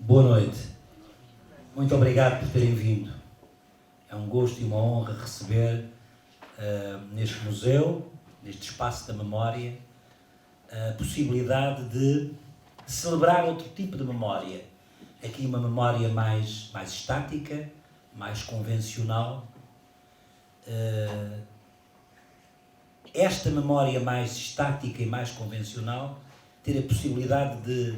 Boa noite. Muito obrigado por terem vindo. É um gosto e uma honra receber neste museu, neste espaço da memória, a possibilidade de celebrar outro tipo de memória. Aqui uma memória mais estática, mais convencional. Esta memória mais estática e mais convencional ter a possibilidade de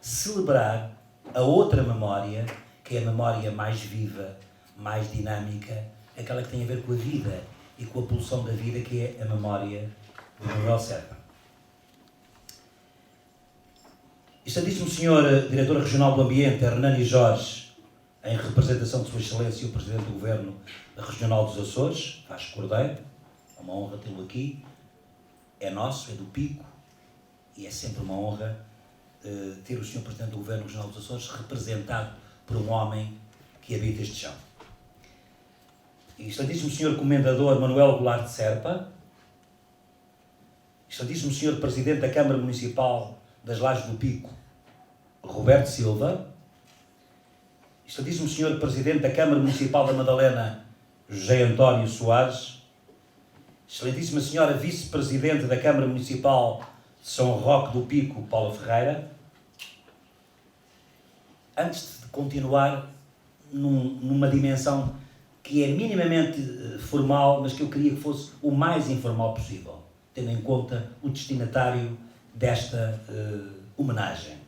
celebrar a outra memória, que é a memória mais viva, mais dinâmica, aquela que tem a ver com a vida e com a pulsão da vida, que é a memória de Manuel Serpa. Excelentíssimo Sr. Diretor Regional do Ambiente, Hernani Jorge, em representação de Sua Excelência o Presidente do Governo Regional dos Açores, Vasco Cordeiro, é uma honra tê-lo aqui, é nosso, é do Pico, e é sempre uma honra ter o Sr. Presidente do Governo Regional dos Açores representado por um homem que habita este chão. Excelentíssimo Sr. Comendador Manuel Goulart de Serpa, Excelentíssimo Sr. Presidente da Câmara Municipal das Lajes do Pico, Roberto Silva, Excelentíssimo Sr. Presidente da Câmara Municipal da Madalena, José António Soares, Excelentíssima Senhora Vice-Presidente da Câmara Municipal de São Roque do Pico, Paula Ferreira. Antes de continuar numa dimensão que é minimamente formal, mas que eu queria que fosse o mais informal possível, tendo em conta o destinatário desta homenagem.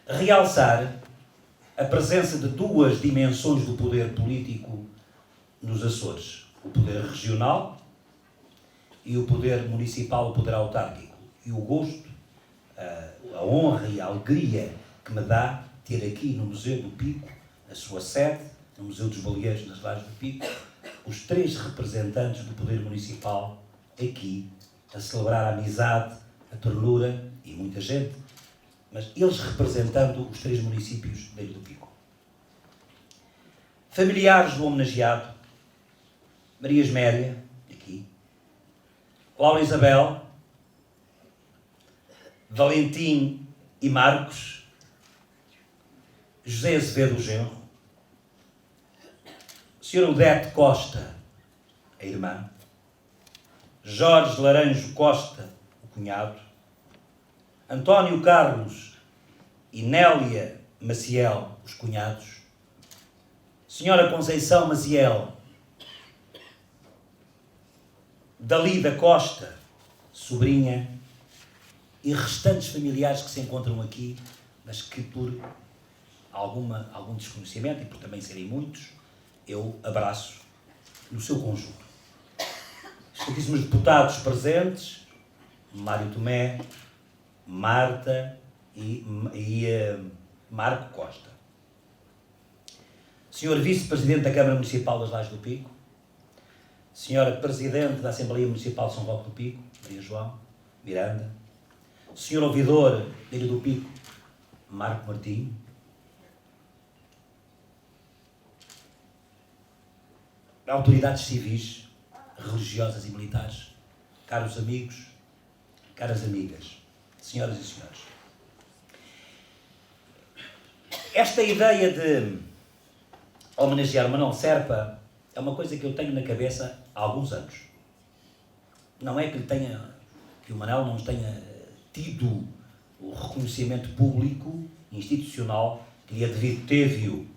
Realçar a presença de duas dimensões do poder político nos Açores, o poder regional e o poder municipal, o poder autárquico. E o gosto, a honra e a alegria que me dá ter aqui no Museu do Pico, a sua sede, no Museu dos Baleeiros nas Lajes do Pico, os três representantes do poder municipal aqui, a celebrar a amizade, a ternura e muita gente, mas eles representando os três municípios da Ilha do Pico. Familiares do homenageado, Maria Esméria, aqui, Laura Isabel, Valentim e Marcos, José Azevedo Genro, Sra. Odete Costa, a irmã, Jorge Laranjo Costa, o cunhado, António Carlos e Nélia Maciel, os cunhados, Sra. Conceição Maciel, Dalida Costa, sobrinha, e restantes familiares que se encontram aqui, mas que por algum desconhecimento, e por também serem muitos, eu abraço no seu conjunto. Excelentíssimos deputados presentes, Mário Tomé, Marta e Marco Costa. Senhor Vice-Presidente da Câmara Municipal das Lajes do Pico, Senhora Presidente da Assembleia Municipal de São Roque do Pico, Maria João Miranda, Senhor Ouvidor da Ilha do Pico, Marco Martinho, autoridades civis, religiosas e militares, caros amigos, caras amigas, senhoras e senhores. Esta ideia de homenagear Manuel Serpa é uma coisa que eu tenho na cabeça há alguns anos. Não é que o Manuel não tenha tido o reconhecimento público institucional que lhe é devido.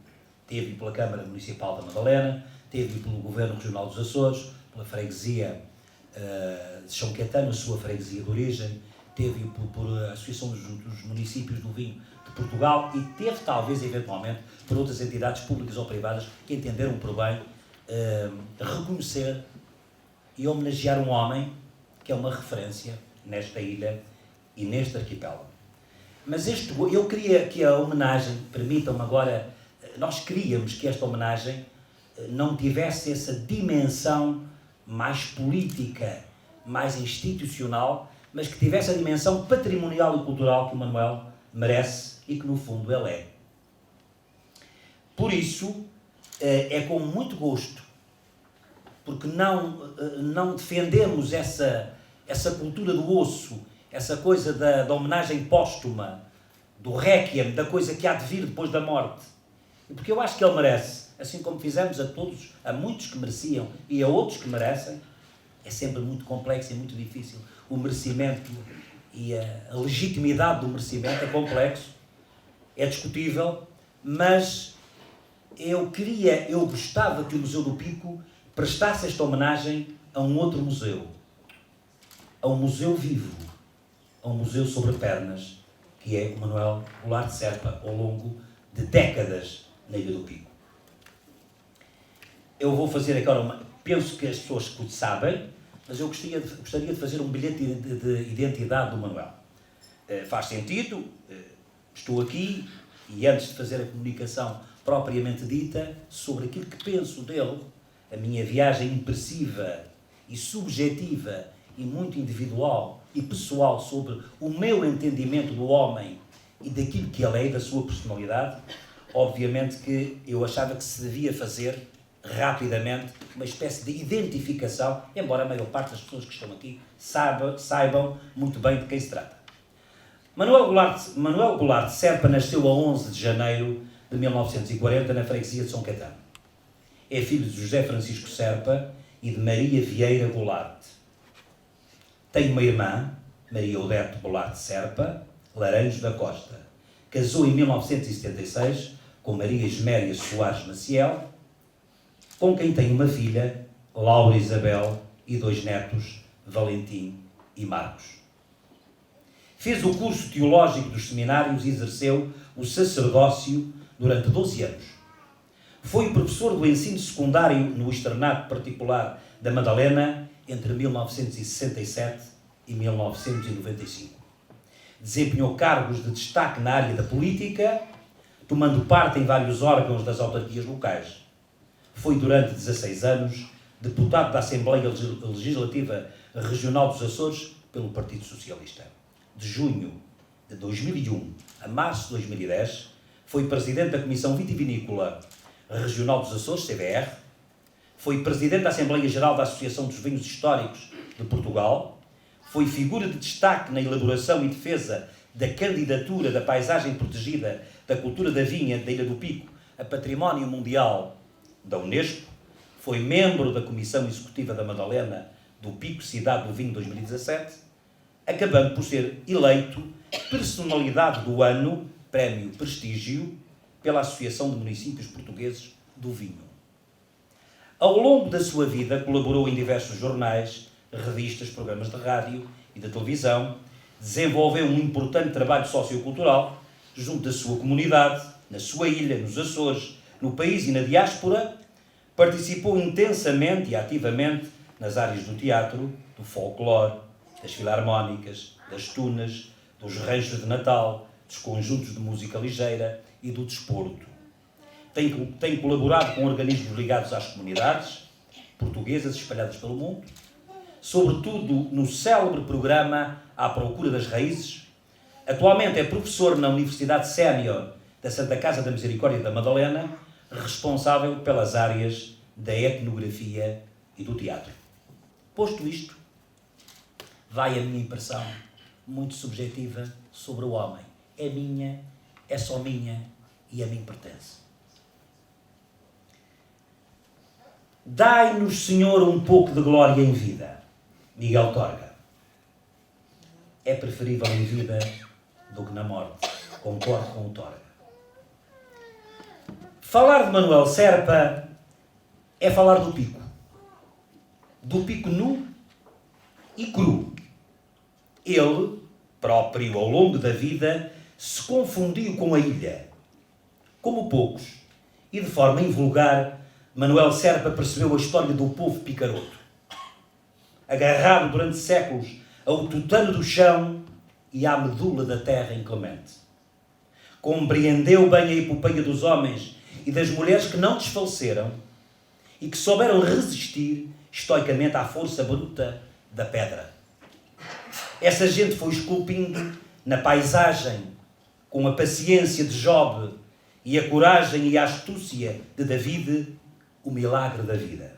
Teve pela Câmara Municipal da Madalena, teve pelo Governo Regional dos Açores, pela freguesia de São Caetano, a sua freguesia de origem, teve por a Associação dos Municípios do Vinho de Portugal e teve, talvez, eventualmente, por outras entidades públicas ou privadas que entenderam por bem reconhecer e homenagear um homem que é uma referência nesta ilha e neste arquipélago. Mas eu queria que a homenagem, permitam-me agora, nós queríamos que esta homenagem não tivesse essa dimensão mais política, mais institucional, mas que tivesse a dimensão patrimonial e cultural que o Manuel merece e que, no fundo, ele é. Por isso, é com muito gosto, porque não defendemos essa cultura do osso, essa coisa da homenagem póstuma, do réquiem, da coisa que há de vir depois da morte. E porque eu acho que ele merece, assim como fizemos a muitos que mereciam e a outros que merecem, é sempre muito complexo e muito difícil. O merecimento e a legitimidade do merecimento é complexo, é discutível, mas eu gostava que o Museu do Pico prestasse esta homenagem a um outro museu, a um museu vivo, a um museu sobre pernas, que é o Manuel Goulart de Serpa, ao longo de décadas na Ilha do Pico. Eu vou fazer agora penso que as pessoas sabem, mas eu gostaria de fazer um bilhete de identidade do Manuel. Faz sentido, estou aqui, e antes de fazer a comunicação propriamente dita, sobre aquilo que penso dele, a minha viagem impressiva e subjetiva e muito individual e pessoal sobre o meu entendimento do homem e daquilo que ele é e da sua personalidade, obviamente que eu achava que se devia fazer rapidamente uma espécie de identificação, embora a maior parte das pessoas que estão aqui saibam muito bem de quem se trata. Manuel Goulart de Serpa nasceu a 11 de janeiro de 1940 na freguesia de São Caetano. É filho de José Francisco Serpa e de Maria Vieira Goulart. Tem uma irmã, Maria Odete Goulart de Serpa, Laranjo da Costa. Casou em 1976 com Maria Esméria Soares Maciel, com quem tem uma filha, Laura Isabel, e 2 netos, Valentim e Marcos. Fez o curso teológico dos seminários e exerceu o sacerdócio durante 12 anos. Foi professor do ensino secundário no externato particular da Madalena entre 1967 e 1995. Desempenhou cargos de destaque na área da política, tomando parte em vários órgãos das autarquias locais. Foi durante 16 anos deputado da Assembleia Legislativa Regional dos Açores pelo Partido Socialista. De junho de 2001 a março de 2010, foi presidente da Comissão Vitivinícola Regional dos Açores, CVR, foi presidente da Assembleia Geral da Associação dos Vinhos Históricos de Portugal, foi figura de destaque na elaboração e defesa da candidatura da paisagem protegida da cultura da vinha da Ilha do Pico a Património Mundial da Unesco, foi membro da Comissão Executiva da Madalena do Pico Cidade do Vinho 2017, acabando por ser eleito Personalidade do Ano, Prémio Prestígio, pela Associação de Municípios Portugueses do Vinho. Ao longo da sua vida, colaborou em diversos jornais, revistas, programas de rádio e de televisão, desenvolveu um importante trabalho sociocultural junto da sua comunidade, na sua ilha, nos Açores, no país e na diáspora, participou intensamente e ativamente nas áreas do teatro, do folclore, das filarmónicas, das tunas, dos ranchos de Natal, dos conjuntos de música ligeira e do desporto. Tem colaborado com organismos ligados às comunidades portuguesas espalhadas pelo mundo, sobretudo no célebre programa À Procura das Raízes. Atualmente é professor na Universidade Sénior da Santa Casa da Misericórdia da Madalena, responsável pelas áreas da etnografia e do teatro. Posto isto, vai a minha impressão muito subjetiva sobre o homem. É minha, é só minha e a mim pertence. Dai-nos, Senhor, um pouco de glória em vida. Miguel Torga. É preferível em vida do que na morte, Concordo com o Torga. Falar de Manuel Serpa é falar do Pico. Do Pico nu e cru. Ele, próprio ao longo da vida, se confundiu com a ilha. Como poucos, e de forma invulgar, Manuel Serpa percebeu a história do povo picaroto. Agarrado durante séculos ao tutano do chão e à medula da terra inclemente. Compreendeu bem a epopeia dos homens e das mulheres que não desfaleceram e que souberam resistir estoicamente à força bruta da pedra. Essa gente foi esculpindo na paisagem, com a paciência de Job e a coragem e a astúcia de David, o milagre da vida.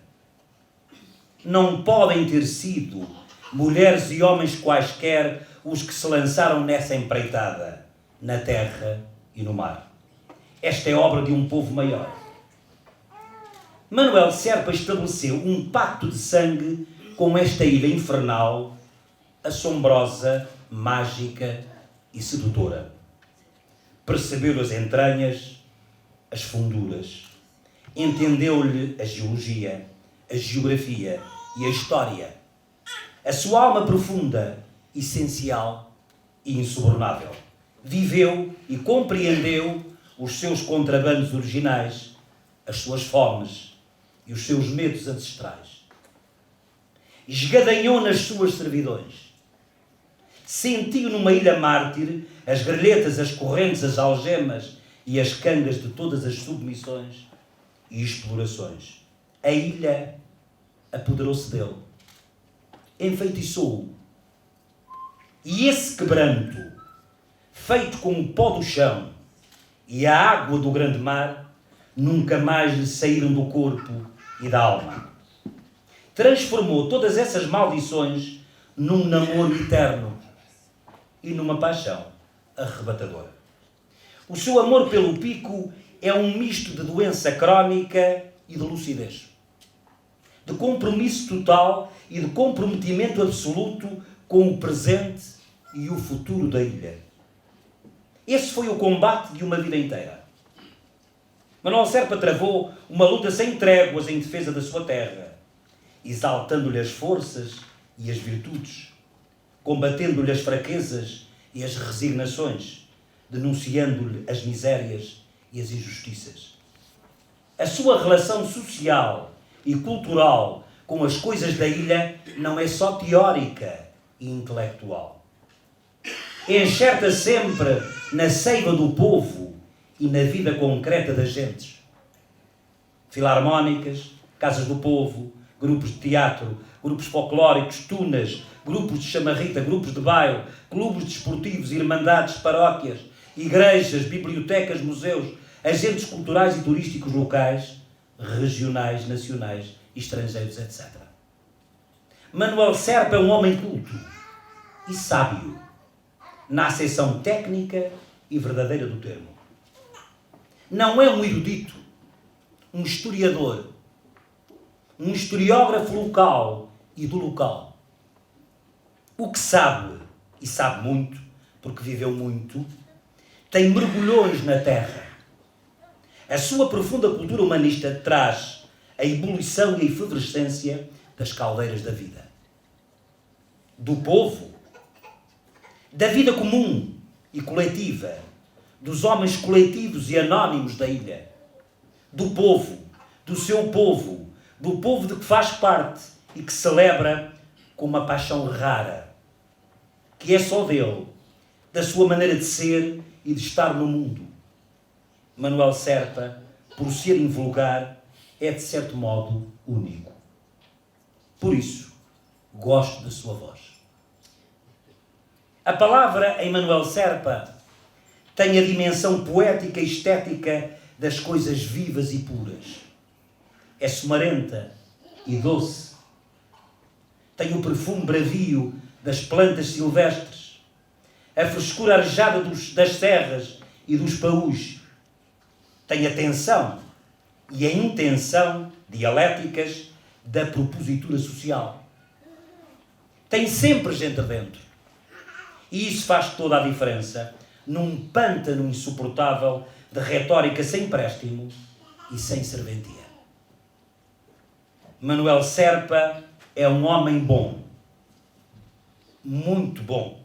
Não podem ter sido mulheres e homens quaisquer os que se lançaram nessa empreitada, na terra e no mar. Esta é obra de um povo maior. Manuel Serpa estabeleceu um pacto de sangue com esta ilha infernal, assombrosa, mágica e sedutora. Percebeu-lhe as entranhas, as funduras. Entendeu-lhe a geologia, a geografia e a história. A sua alma profunda, essencial e insubornável. Viveu e compreendeu os seus contrabandos originais, as suas fomes e os seus medos ancestrais. Esgadanhou nas suas servidões. Sentiu numa ilha mártir as grelhetas, as correntes, as algemas e as cangas de todas as submissões e explorações. A ilha apoderou-se dele. Enfeitiçou-o. E esse quebranto, feito com o pó do chão e a água do grande mar, nunca mais lhe saíram do corpo e da alma. Transformou todas essas maldições num namoro eterno e numa paixão arrebatadora. O seu amor pelo Pico é um misto de doença crónica e de lucidez. De compromisso total e de comprometimento absoluto com o presente e o futuro da ilha. Esse foi o combate de uma vida inteira. Manuel Serpa travou uma luta sem tréguas em defesa da sua terra, exaltando-lhe as forças e as virtudes, combatendo-lhe as fraquezas e as resignações, denunciando-lhe as misérias e as injustiças. A sua relação social e cultural com as coisas da ilha não é só teórica e intelectual. Enxerta sempre na seiva do povo e na vida concreta das gentes. Filarmónicas, casas do povo, grupos de teatro, grupos folclóricos, tunas, grupos de chamarrita, grupos de baile, clubes desportivos, irmandades, paróquias, igrejas, bibliotecas, museus, agentes culturais e turísticos locais, regionais, nacionais, estrangeiros, etc. Manuel Serpa é um homem culto e sábio, na acessão técnica e verdadeira do termo. Não é um erudito, um historiador, um historiógrafo local e do local. O que sabe, e sabe muito, porque viveu muito, tem mergulhões na terra. A sua profunda cultura humanista traz a ebulição e a efervescência das caldeiras da vida. Do povo, da vida comum e coletiva, dos homens coletivos e anónimos da ilha. Do povo, do seu povo, do povo de que faz parte e que celebra com uma paixão rara, que é só dele, da sua maneira de ser e de estar no mundo. Manuel Serpa, por ser invulgar, é de certo modo único. Por isso, gosto da sua voz. A palavra em Manuel Serpa tem a dimensão poética e estética das coisas vivas e puras. É somarenta e doce. Tem o perfume bravio das plantas silvestres, a frescura arejada das serras e dos paús. Tem a tensão e a intenção dialéticas da propositura social. Tem sempre gente dentro. E isso faz toda a diferença num pântano insuportável de retórica sem préstimo e sem serventia. Manuel Serpa é um homem bom, muito bom.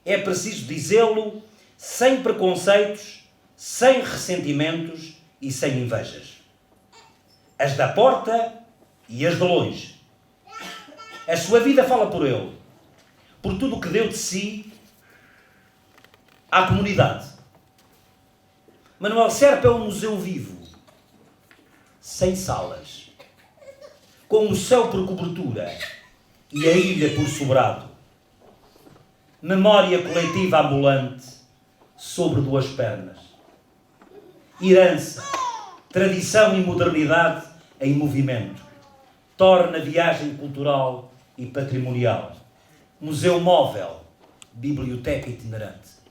É preciso dizê-lo sem preconceitos, sem ressentimentos e sem invejas. As da porta e as de longe. A sua vida fala por ele, por tudo o que deu de si à comunidade. Manuel Serpa é um museu vivo, sem salas, com o céu por cobertura e a ilha por sobrado. Memória coletiva ambulante sobre duas pernas. Herança, tradição e modernidade em movimento. Torna viagem cultural e patrimonial. Museu móvel, biblioteca itinerante.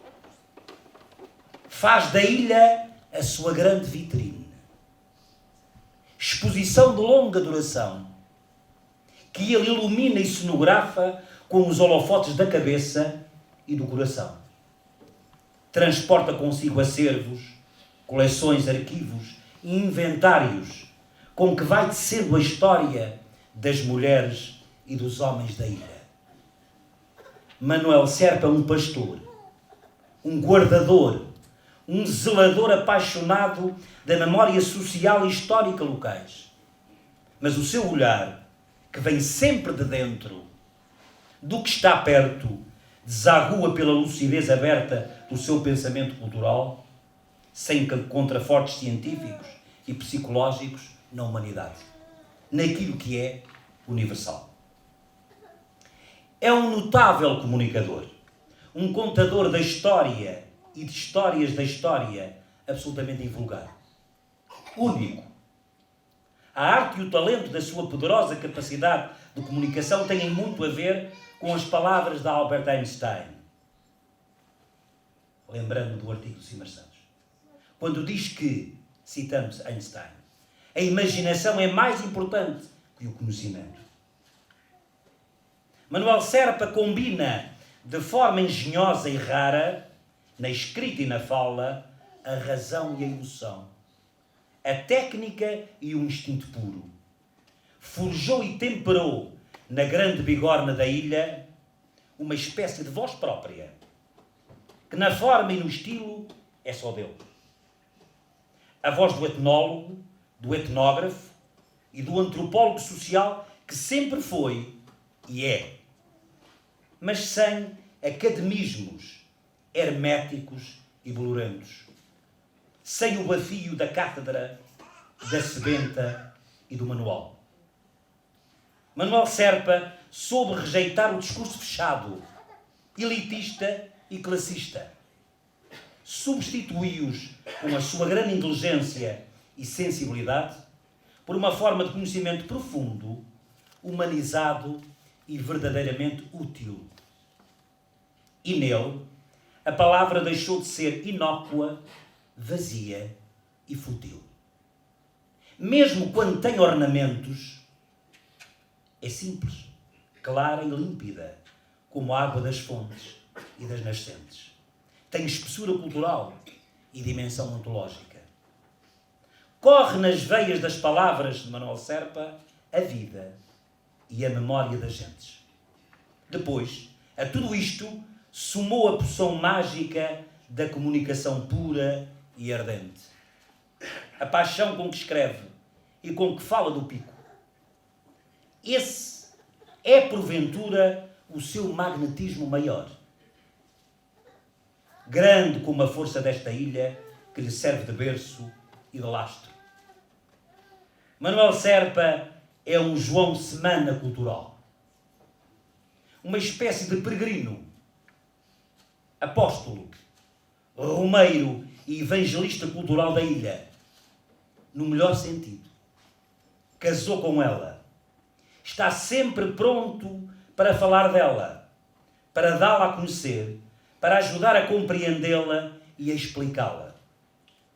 Faz da ilha a sua grande vitrine. Exposição de longa duração, que ele ilumina e cenografa com os holofotes da cabeça e do coração. Transporta consigo acervos, coleções, arquivos e inventários com que vai tecendo a história das mulheres e dos homens da ilha. Manuel Serpa é um pastor, um guardador, um zelador apaixonado da memória social e histórica locais. Mas o seu olhar, que vem sempre de dentro, do que está perto, desagua pela lucidez aberta do seu pensamento cultural, sem contrafortes científicos e psicológicos na humanidade, naquilo que é universal. É um notável comunicador, um contador da história e de histórias da história absolutamente invulgar. Único. A arte e o talento da sua poderosa capacidade de comunicação têm muito a ver com as palavras de Albert Einstein. Lembrando do artigo do Simar Santos. Quando diz que, citamos Einstein, a imaginação é mais importante que o conhecimento. Manuel Serpa combina de forma engenhosa e rara, na escrita e na fala, a razão e a emoção, a técnica e o instinto puro. Forjou e temperou na grande bigorna da ilha uma espécie de voz própria, que na forma e no estilo é só dele. A voz do etnólogo, do etnógrafo e do antropólogo social que sempre foi e é, mas sem academismos herméticos e bolorentos, sem o bafio da cátedra, da sebenta e do manual. Manuel Serpa soube rejeitar o discurso fechado, elitista e classista. Substituiu-os, com a sua grande inteligência e sensibilidade, por uma forma de conhecimento profundo, humanizado e verdadeiramente útil. E nele, a palavra deixou de ser inócua, vazia e fútil. Mesmo quando tem ornamentos, é simples, clara e límpida, como a água das fontes e das nascentes. Tem espessura cultural e dimensão ontológica. Corre nas veias das palavras de Manuel Serpa a vida e a memória das gentes. Depois, a tudo isto, somou a poção mágica da comunicação pura e ardente. A paixão com que escreve e com que fala do pico. Esse é, porventura, o seu magnetismo maior. Grande como a força desta ilha, que lhe serve de berço e de lastro. Manuel Serpa é um João Semana cultural. Uma espécie de peregrino, apóstolo, romeiro e evangelista cultural da ilha, no melhor sentido. Casou com ela. Está sempre pronto para falar dela, para dá-la a conhecer, para ajudar a compreendê-la e a explicá-la,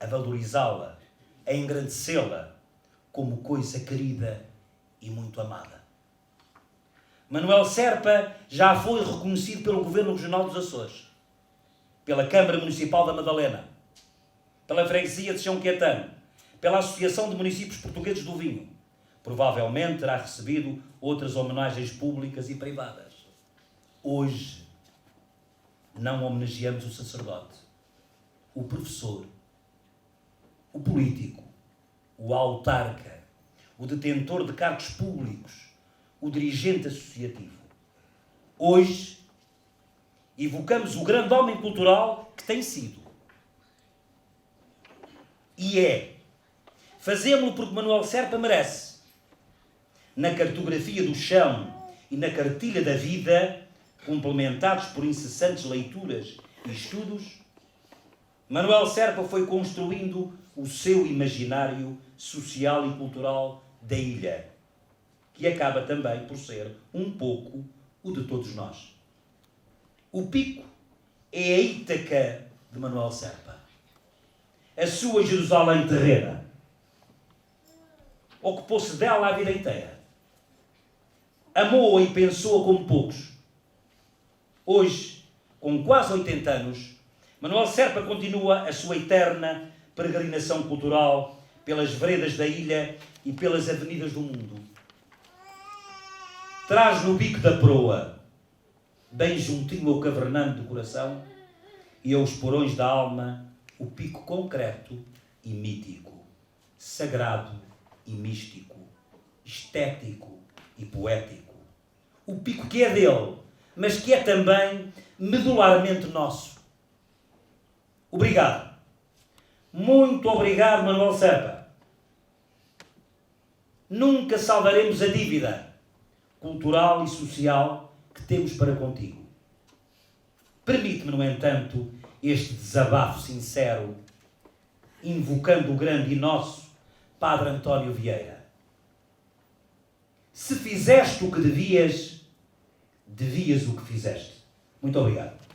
a valorizá-la, a engrandecê-la como coisa querida e muito amada. Manuel Serpa já foi reconhecido pelo Governo Regional dos Açores. pela Câmara Municipal da Madalena, pela Freguesia de São Caetano, pela Associação de Municípios Portugueses do Vinho. Provavelmente terá recebido outras homenagens públicas e privadas. Hoje, não homenageamos o sacerdote, o professor, o político, o autarca, o detentor de cargos públicos, o dirigente associativo. Hoje, evocamos o grande homem cultural que tem sido. E é. Fazemos-lo porque Manuel Serpa merece. Na cartografia do chão e na cartilha da vida, complementados por incessantes leituras e estudos, Manuel Serpa foi construindo o seu imaginário social e cultural da ilha, que acaba também por ser um pouco o de todos nós. O Pico é a Ítaca de Manuel Serpa, a sua Jerusalém terrena. Ocupou-se dela a vida inteira. Amou-a e pensou-a como poucos. Hoje, com quase 80 anos, Manuel Serpa continua a sua eterna peregrinação cultural pelas veredas da ilha e pelas avenidas do mundo. Traz no bico da proa, bem juntinho ao cavernano do coração e aos porões da alma, o pico concreto e mítico, sagrado e místico, estético e poético. O pico que é dele, mas que é também medularmente nosso. Obrigado. Muito obrigado, Manuel Serpa. Nunca salvaremos a dívida cultural e social que temos para contigo. Permite-me, no entanto, este desabafo sincero, invocando o grande e nosso Padre António Vieira. Se fizeste o que devias, devias o que fizeste. Muito obrigado.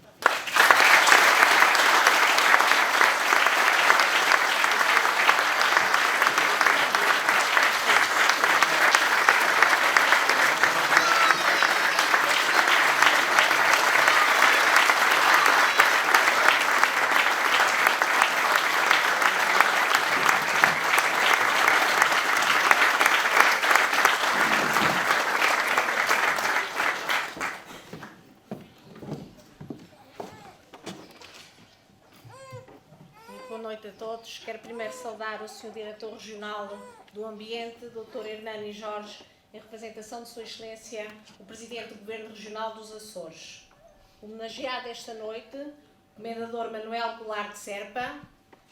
Quero primeiro saudar o Sr. Diretor Regional do Ambiente, Dr. Hernani Jorge, em representação de Sua Excelência, o Presidente do Governo Regional dos Açores. Homenageado esta noite, o Comendador Manuel Goulart de Serpa,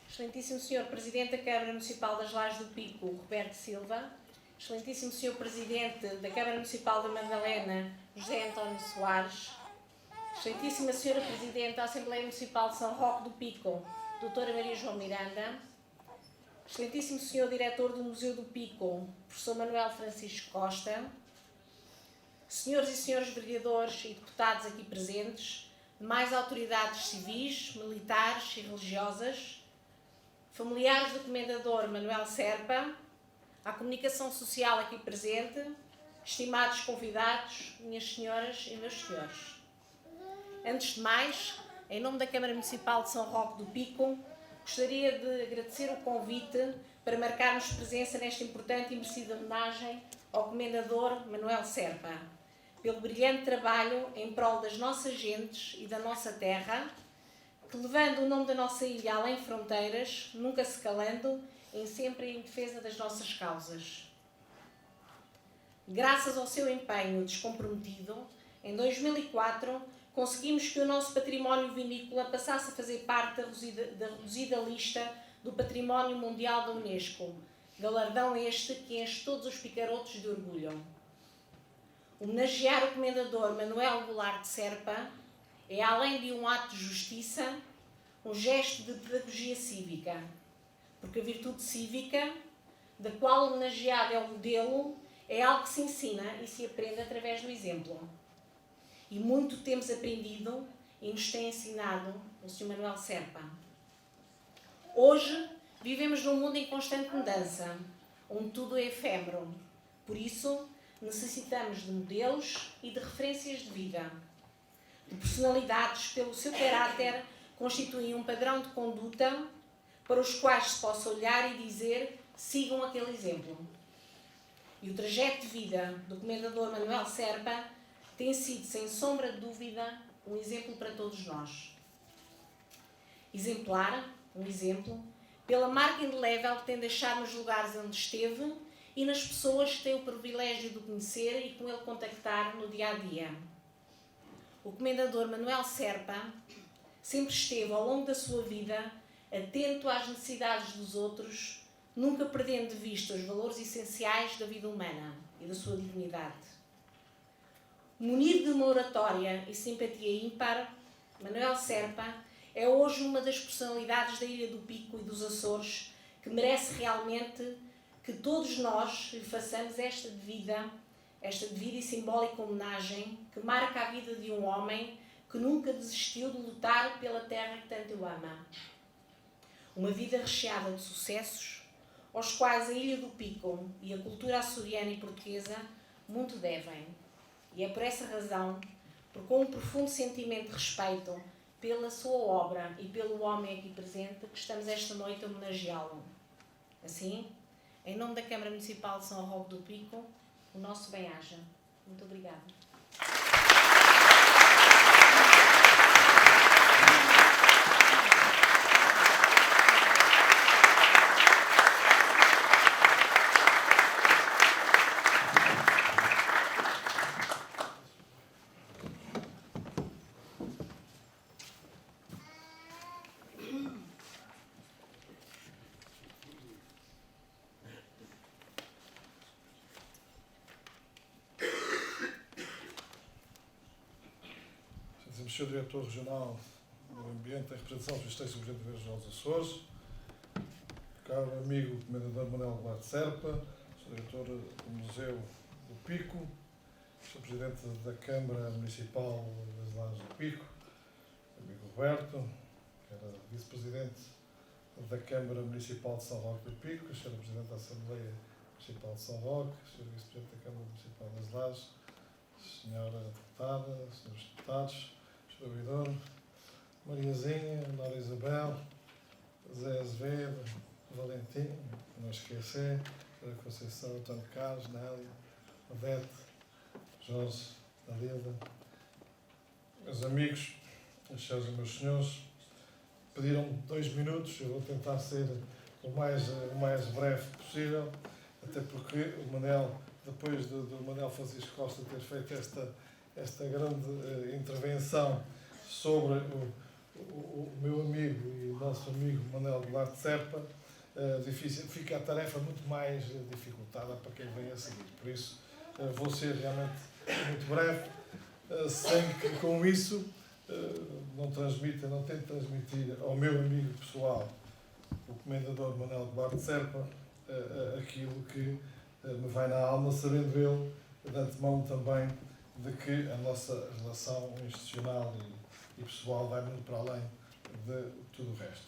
Excelentíssimo Sr. Presidente da Câmara Municipal das Lajes do Pico, Roberto Silva, Excelentíssimo Sr. Presidente da Câmara Municipal da Madalena, José António Soares, Excelentíssima Sra. Presidente da Assembleia Municipal de São Roque do Pico, Doutora Maria João Miranda, Excelentíssimo Sr. Diretor do Museu do Pico, Professor Manuel Francisco Costa, Senhores e Senhores Vereadores e Deputados aqui presentes, demais autoridades civis, militares e religiosas, familiares do Comendador Manuel Serpa, à comunicação social aqui presente, estimados convidados, minhas senhoras e meus senhores. Antes de mais, em nome da Câmara Municipal de São Roque do Pico, gostaria de agradecer o convite para marcarmos presença nesta importante e merecida homenagem ao Comendador Manuel Serpa, pelo brilhante trabalho em prol das nossas gentes e da nossa terra, que levando o nome da nossa ilha além fronteiras, nunca se calando, sempre em defesa das nossas causas. Graças ao seu empenho descomprometido, em 2004, conseguimos que o nosso património vinícola passasse a fazer parte da reduzida lista do Património Mundial da Unesco, galardão este que enche todos os picarotos de orgulho. Homenagear o Comendador Manuel Goulart de Serpa é, além de um ato de justiça, um gesto de pedagogia cívica, porque a virtude cívica, da qual o homenageado é o modelo, é algo que se ensina e se aprende através do exemplo. E muito temos aprendido e nos tem ensinado o Sr. Manuel Serpa. Hoje vivemos num mundo em constante mudança, onde tudo é efêmero. Por isso, necessitamos de modelos e de referências de vida, de personalidades pelo seu caráter constituem um padrão de conduta para os quais se possa olhar e dizer: sigam aquele exemplo. E o trajeto de vida do Comendador Manuel Serpa tem sido, sem sombra de dúvida, um exemplo para todos nós. Exemplar, um exemplo, pela marca indelével que tem deixado nos lugares onde esteve e nas pessoas que têm o privilégio de o conhecer e com ele contactar no dia-a-dia. O Comendador Manuel Serpa sempre esteve, ao longo da sua vida, atento às necessidades dos outros, nunca perdendo de vista os valores essenciais da vida humana e da sua dignidade. Munido de uma oratória e simpatia ímpar, Manuel Serpa é hoje uma das personalidades da Ilha do Pico e dos Açores que merece realmente que todos nós lhe façamos esta devida e simbólica homenagem que marca a vida de um homem que nunca desistiu de lutar pela terra que tanto o ama. Uma vida recheada de sucessos, aos quais a Ilha do Pico e a cultura açoriana e portuguesa muito devem. E é por essa razão, com um profundo sentimento de respeito pela sua obra e pelo homem aqui presente, que estamos esta noite a homenageá-lo. Assim, em nome da Câmara Municipal de São Roque do Pico, o nosso bem-aja. Muito obrigada. Sr. Diretor Regional do Ambiente, em representação do Extenso Presidente da Regional dos Açores, caro amigo Comendador Manuel Goulart Serpa, Sr. Diretor do Museu do Pico, Sr. Presidente da Câmara Municipal das Lajes do Pico, amigo Roberto, que era Vice-Presidente da Câmara Municipal de São Roque do Pico, Sr. Presidente da Assembleia Municipal de São Roque, Sr. Vice-Presidente da Câmara Municipal das Lajes, Senhora Deputada, Srs. Deputados, Ouvidor, Mariazinha, Nora Isabel, Zé Azevedo, Valentim, não esquecer, Conceição, António Carlos, Nélia, Odete, Jorge, Dalilda. Meus amigos, meus senhores e meus senhores, pediram 2 minutos, eu vou tentar ser o mais breve possível, até porque o Manel, depois do Manel Francisco Costa ter feito esta grande intervenção sobre o meu amigo e o nosso amigo Manuel Goulart Serpa, fica a tarefa muito mais dificultada para quem vem a seguir. Por isso, vou ser realmente muito breve, sem que com isso não tente transmitir ao meu amigo pessoal, o Comendador Manuel Goulart Serpa, aquilo que me vai na alma, sabendo ele, de antemão também, de que a nossa relação institucional e pessoal vai muito para além de tudo o resto.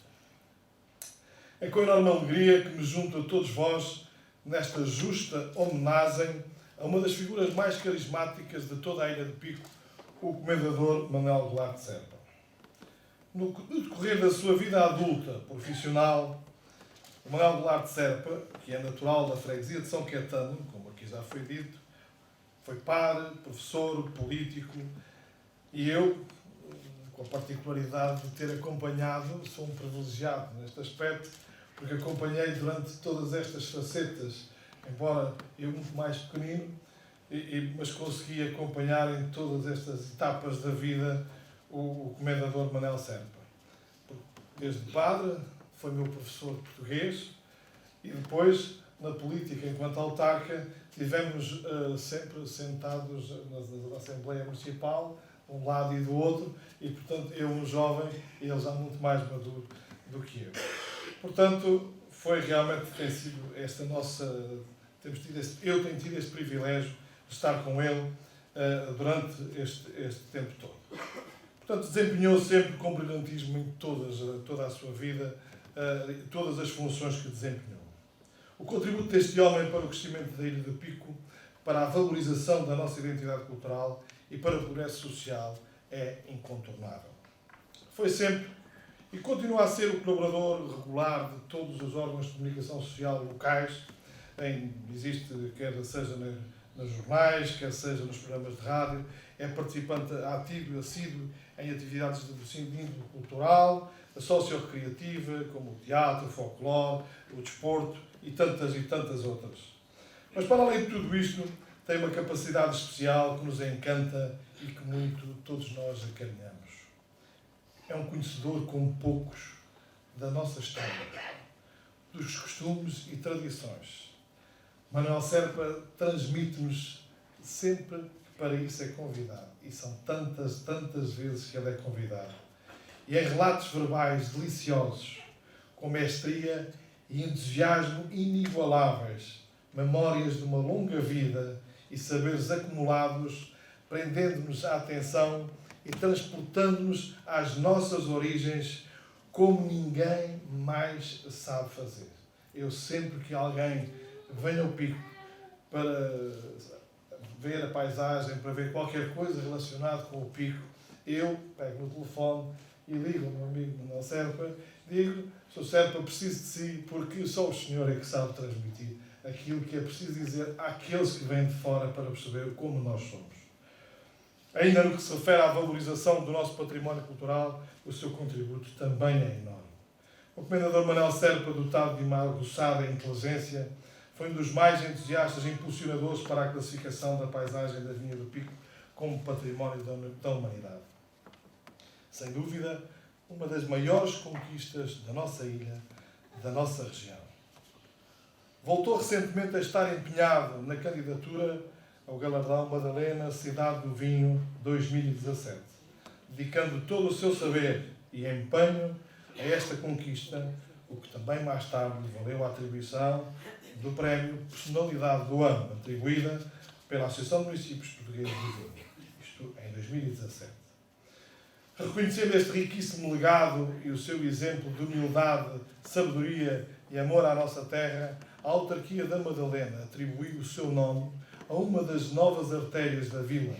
É com enorme alegria que me junto a todos vós nesta justa homenagem a uma das figuras mais carismáticas de toda a Ilha do Pico, o Comendador Manuel Goulart Serpa. No decorrer da sua vida adulta, profissional, o Manuel Goulart Serpa, que é natural da freguesia de São Caetano, como aqui já foi dito, foi padre, professor, político, e eu, com a particularidade de ter acompanhado, sou um privilegiado neste aspecto, porque acompanhei durante todas estas facetas, embora eu muito mais pequenino, mas consegui acompanhar em todas estas etapas da vida o Comendador Manuel Serpa. Desde padre, foi meu professor de português, e depois, na política, enquanto autarca, tivemos sempre sentados na Assembleia Municipal, de um lado e do outro, e, portanto, eu um jovem e ele já muito mais maduro do que eu. Portanto, foi realmente, tem sido esta nossa... eu tenho tido este privilégio de estar com ele durante este tempo todo. Portanto, desempenhou sempre com brilhantismo em toda a sua vida, todas as funções que desempenhou. O contributo deste homem para o crescimento da Ilha do Pico, para a valorização da nossa identidade cultural e para o progresso social é incontornável. Foi sempre e continua a ser o colaborador regular de todos os órgãos de comunicação social locais. Quer seja nos jornais, quer seja nos programas de rádio, é participante ativo e assíduo em atividades de índole cultural, socio-recreativa, como o teatro, o folclore, o desporto e tantas outras. Mas, para além de tudo isto, tem uma capacidade especial que nos encanta e que muito todos nós acarinhamos. É um conhecedor como poucos da nossa história, dos costumes e tradições. Manuel Serpa transmite-nos sempre que para isso é convidado. E são tantas vezes que ele é convidado. E em relatos verbais deliciosos, com mestria e entusiasmo inigualáveis, memórias de uma longa vida e saberes acumulados, prendendo-nos a atenção e transportando-nos às nossas origens como ninguém mais sabe fazer. Eu sempre que alguém venha ao Pico para ver a paisagem, para ver qualquer coisa relacionada com o Pico, eu pego no telefone e ligo ao meu amigo Manuel Serpa, digo: Sr. Serpa, preciso de si, porque só o senhor é que sabe transmitir aquilo que é preciso dizer àqueles que vêm de fora para perceber como nós somos. Ainda no que se refere à valorização do nosso património cultural, o seu contributo também é enorme. O comendador Manuel Serpa, dotado de uma aguçada inteligência, foi um dos mais entusiastas e impulsionadores para a classificação da paisagem da Vinha do Pico como património da humanidade. Sem dúvida, uma das maiores conquistas da nossa ilha, da nossa região. Voltou recentemente a estar empenhado na candidatura ao Galardão Madalena Cidade do Vinho 2017, dedicando todo o seu saber e empenho a esta conquista, o que também mais tarde lhe valeu a atribuição do Prémio Personalidade do Ano, atribuída pela Associação de Municípios Portugueses do Vinho, isto em 2017. Reconhecendo este riquíssimo legado e o seu exemplo de humildade, sabedoria e amor à nossa terra, a Autarquia da Madalena atribuiu o seu nome a uma das novas artérias da vila,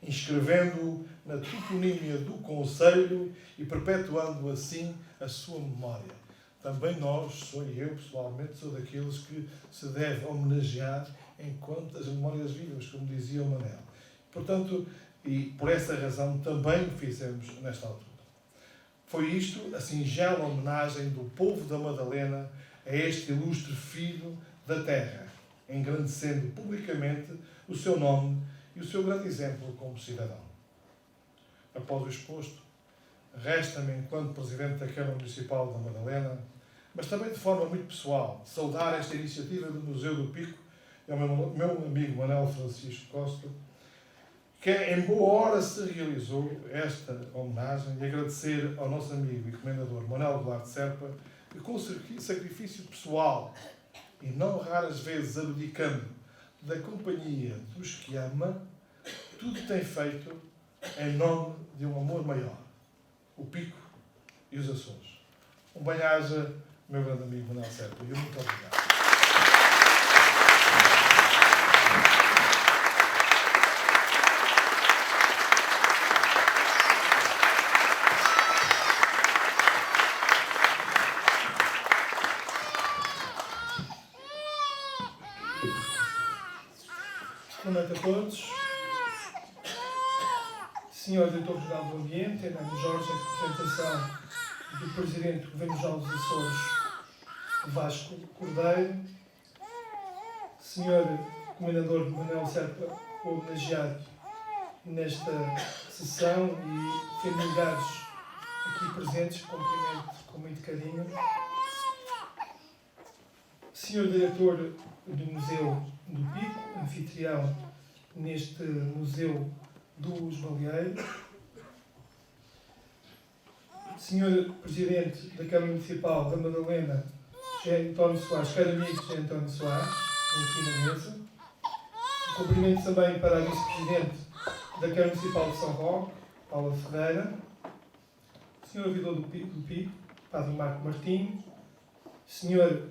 inscrevendo-o na toponímia do concelho e perpetuando assim a sua memória. Também nós, eu pessoalmente, sou daqueles que se deve homenagear enquanto as memórias vivas, como dizia o Manel. Portanto, e por essa razão também o fizemos nesta altura. Foi isto a singela homenagem do povo da Madalena a este ilustre filho da terra, engrandecendo publicamente o seu nome e o seu grande exemplo como cidadão. Após o exposto, resta-me, enquanto Presidente da Câmara Municipal da Madalena, mas também de forma muito pessoal, saudar esta iniciativa do Museu do Pico e ao meu amigo Manuel Francisco Costa, que em boa hora se realizou esta homenagem, e agradecer ao nosso amigo e comendador Manuel Duarte Serpa, que com sacrifício pessoal e não raras vezes abdicando da companhia dos que ama, tudo tem feito em nome de um amor maior, o Pico e os Açores. Um bem-aja, meu grande amigo Manuel Serpa, e muito obrigado. Boa noite a todos. Senhor Diretor-Geral do Ambiente, Hernani Jorge, em representação do Presidente do Governo Regional dos Açores, Vasco Cordeiro. Senhor Comendador Manuel Serpa, homenageado nesta sessão, e familiares aqui presentes, cumprimento com muito carinho. Senhor Diretor do Museu do Pico, anfitrião neste Museu dos Baleeiros, Senhor Presidente da Câmara Municipal da Madalena, José António Soares, caro amigo José António Soares, aqui na mesa. Cumprimento também para a Vice-Presidente da Câmara Municipal de São Roque, Paula Ferreira, Senhor Ouvidor do Pico, Padre Marco Martins, Senhor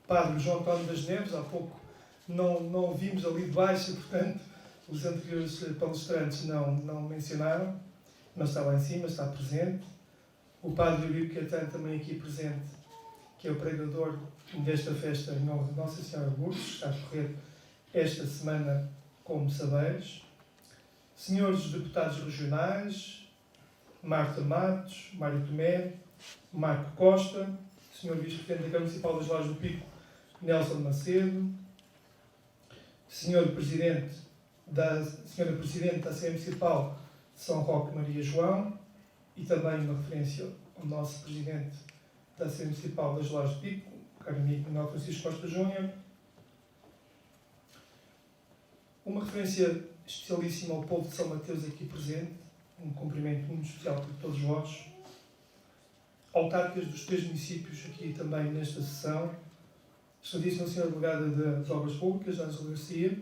Padre João António das Neves, há pouco não o vimos ali de baixo, portanto, os anteriores palestrantes não mencionaram, mas está lá em cima, está presente. o Padre Eurico Caetano, também aqui presente, que é o pregador desta festa em honra de Nossa Senhora de Lourdes, que está a decorrer esta semana, como sabeis. Senhores deputados regionais, Marta Matos, Mário Tomé, Marco Costa, Senhor Vice-Presidente da Câmara Municipal das Lajes do Pico, Nelson Macedo, Senhora Presidente da Assembleia Municipal de São Roque Maria João, e também uma referência ao nosso Presidente da Assembleia Municipal das Lajes do Pico, o caro amigo Manuel Francisco Costa Júnior. Uma referência especialíssima ao povo de São Mateus aqui presente, um cumprimento muito especial por todos vós. Autarcas dos 3 municípios aqui também nesta sessão. Excelentíssima Senhora Delegada das Obras Públicas, Ângela Garcia.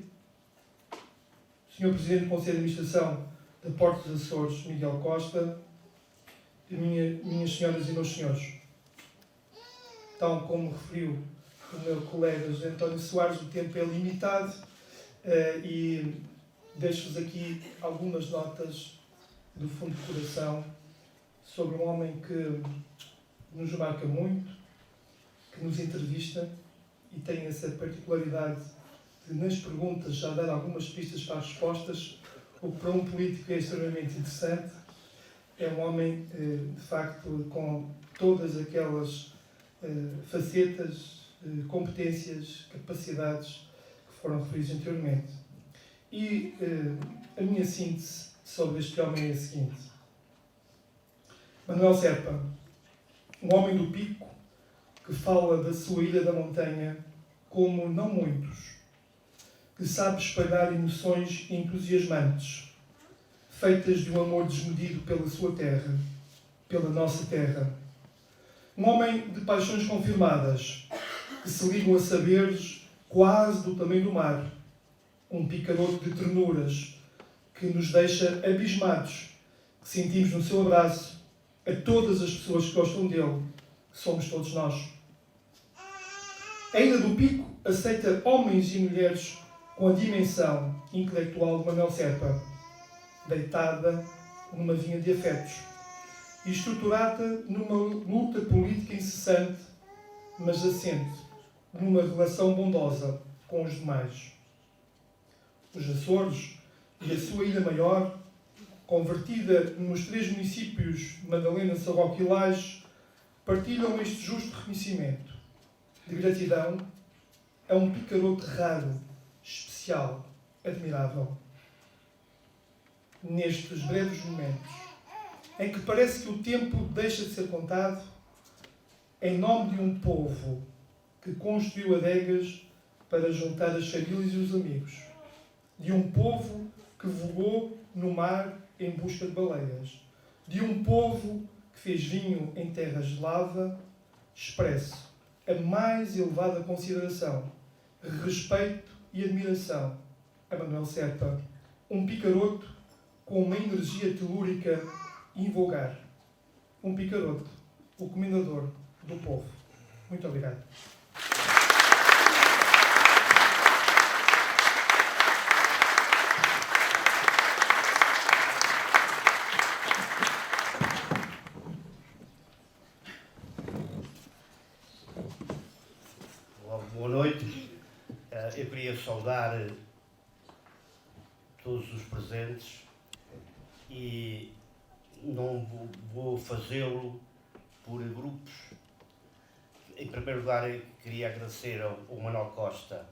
Senhor Presidente do Conselho de Administração da Porto dos Açores, Miguel Costa. E minhas senhoras e meus senhores. Tal como referiu o meu colega José António Soares, o tempo é limitado e deixo-vos aqui algumas notas do fundo de coração sobre um homem que nos marca muito, que nos entrevista e tem essa particularidade de, nas perguntas, já dar algumas pistas para as respostas, o que para um político é extremamente interessante. É um homem, de facto, com todas aquelas facetas, competências, capacidades que foram referidas anteriormente. E a minha síntese sobre este homem é a seguinte. Manuel Serpa, um homem do Pico que fala da sua ilha da montanha como não muitos, que sabe espalhar emoções entusiasmantes, feitas de um amor desmedido pela sua terra, pela nossa terra. Um homem de paixões confirmadas, que se ligam a saberes quase do tamanho do mar. Um picaroto de ternuras, que nos deixa abismados, que sentimos no seu abraço a todas as pessoas que gostam dele, que somos todos nós. A Ilha do Pico aceita homens e mulheres com a dimensão intelectual de Manuel Serpa, deitada numa vinha de afetos e estruturada numa luta política incessante, mas assente numa relação bondosa com os demais. Os Açores e a sua Ilha Maior, convertida nos 3 municípios de Madalena, São Roque e Lajes, partilham este justo reconhecimento de gratidão a um picaroto raro, especial, admirável. Nestes breves momentos em que parece que o tempo deixa de ser contado, em nome de um povo que construiu adegas para juntar as famílias e os amigos, de um povo que voou no mar em busca de baleias, de um povo que fez vinho em terras de lava, expresso a mais elevada consideração, respeito e admiração a Manuel Serpa, um picaroto com uma energia telúrica invulgar. Um picaroto, o comendador do povo. Muito obrigado. Boa noite. Eu queria saudar todos os presentes e não vou fazê-lo por grupos. Em primeiro lugar, eu queria agradecer ao Manuel Costa,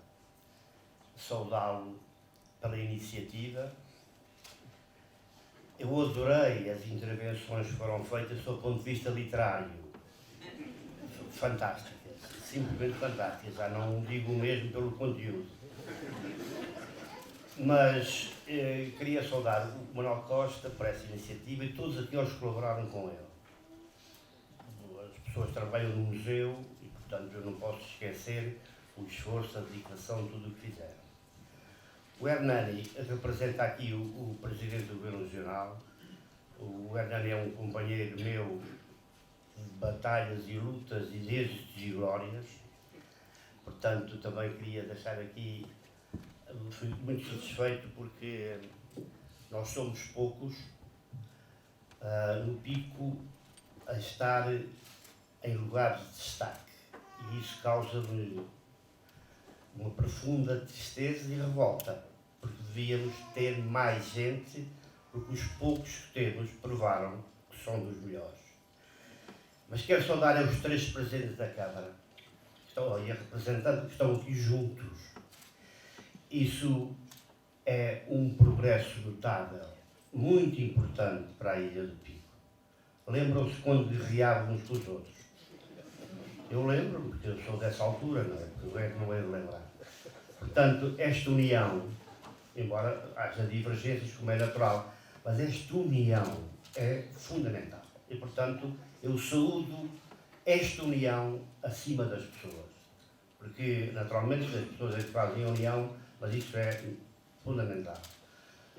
saudá-lo pela iniciativa. Eu adorei as intervenções que foram feitas sob o ponto de vista literário. Fantásticas, simplesmente fantásticas. Já não digo o mesmo pelo conteúdo. Mas queria saudar o Manuel Costa por essa iniciativa e todos aqueles que colaboraram com ele. As pessoas trabalham no museu e, portanto, eu não posso esquecer o esforço, a dedicação, tudo o que fizeram. O Hernani representa aqui o Presidente do Governo Regional. O Hernani é um companheiro meu de batalhas e lutas e êxitos e glórias. Portanto, também queria deixar aqui. Fui muito satisfeito porque nós somos poucos. No Pico a estar em lugares de destaque. E isso causa-me uma profunda tristeza e revolta, porque devíamos ter mais gente, porque os poucos que temos provaram que são dos melhores. Mas quero saudar aos 3 presidentes da Câmara, que estão aí a representar, que estão aqui juntos. Isso é um progresso notável, muito importante para a Ilha do Pico. Lembram-se quando guerreavam uns com os outros? Eu lembro-me, porque eu sou dessa altura, não é? Porque não é de lembrar. Portanto, esta união, embora haja divergências, como é natural, mas esta união é fundamental. E, portanto, eu saúdo esta união acima das pessoas. Porque, naturalmente, as pessoas é que fazem a união, mas isso é fundamental.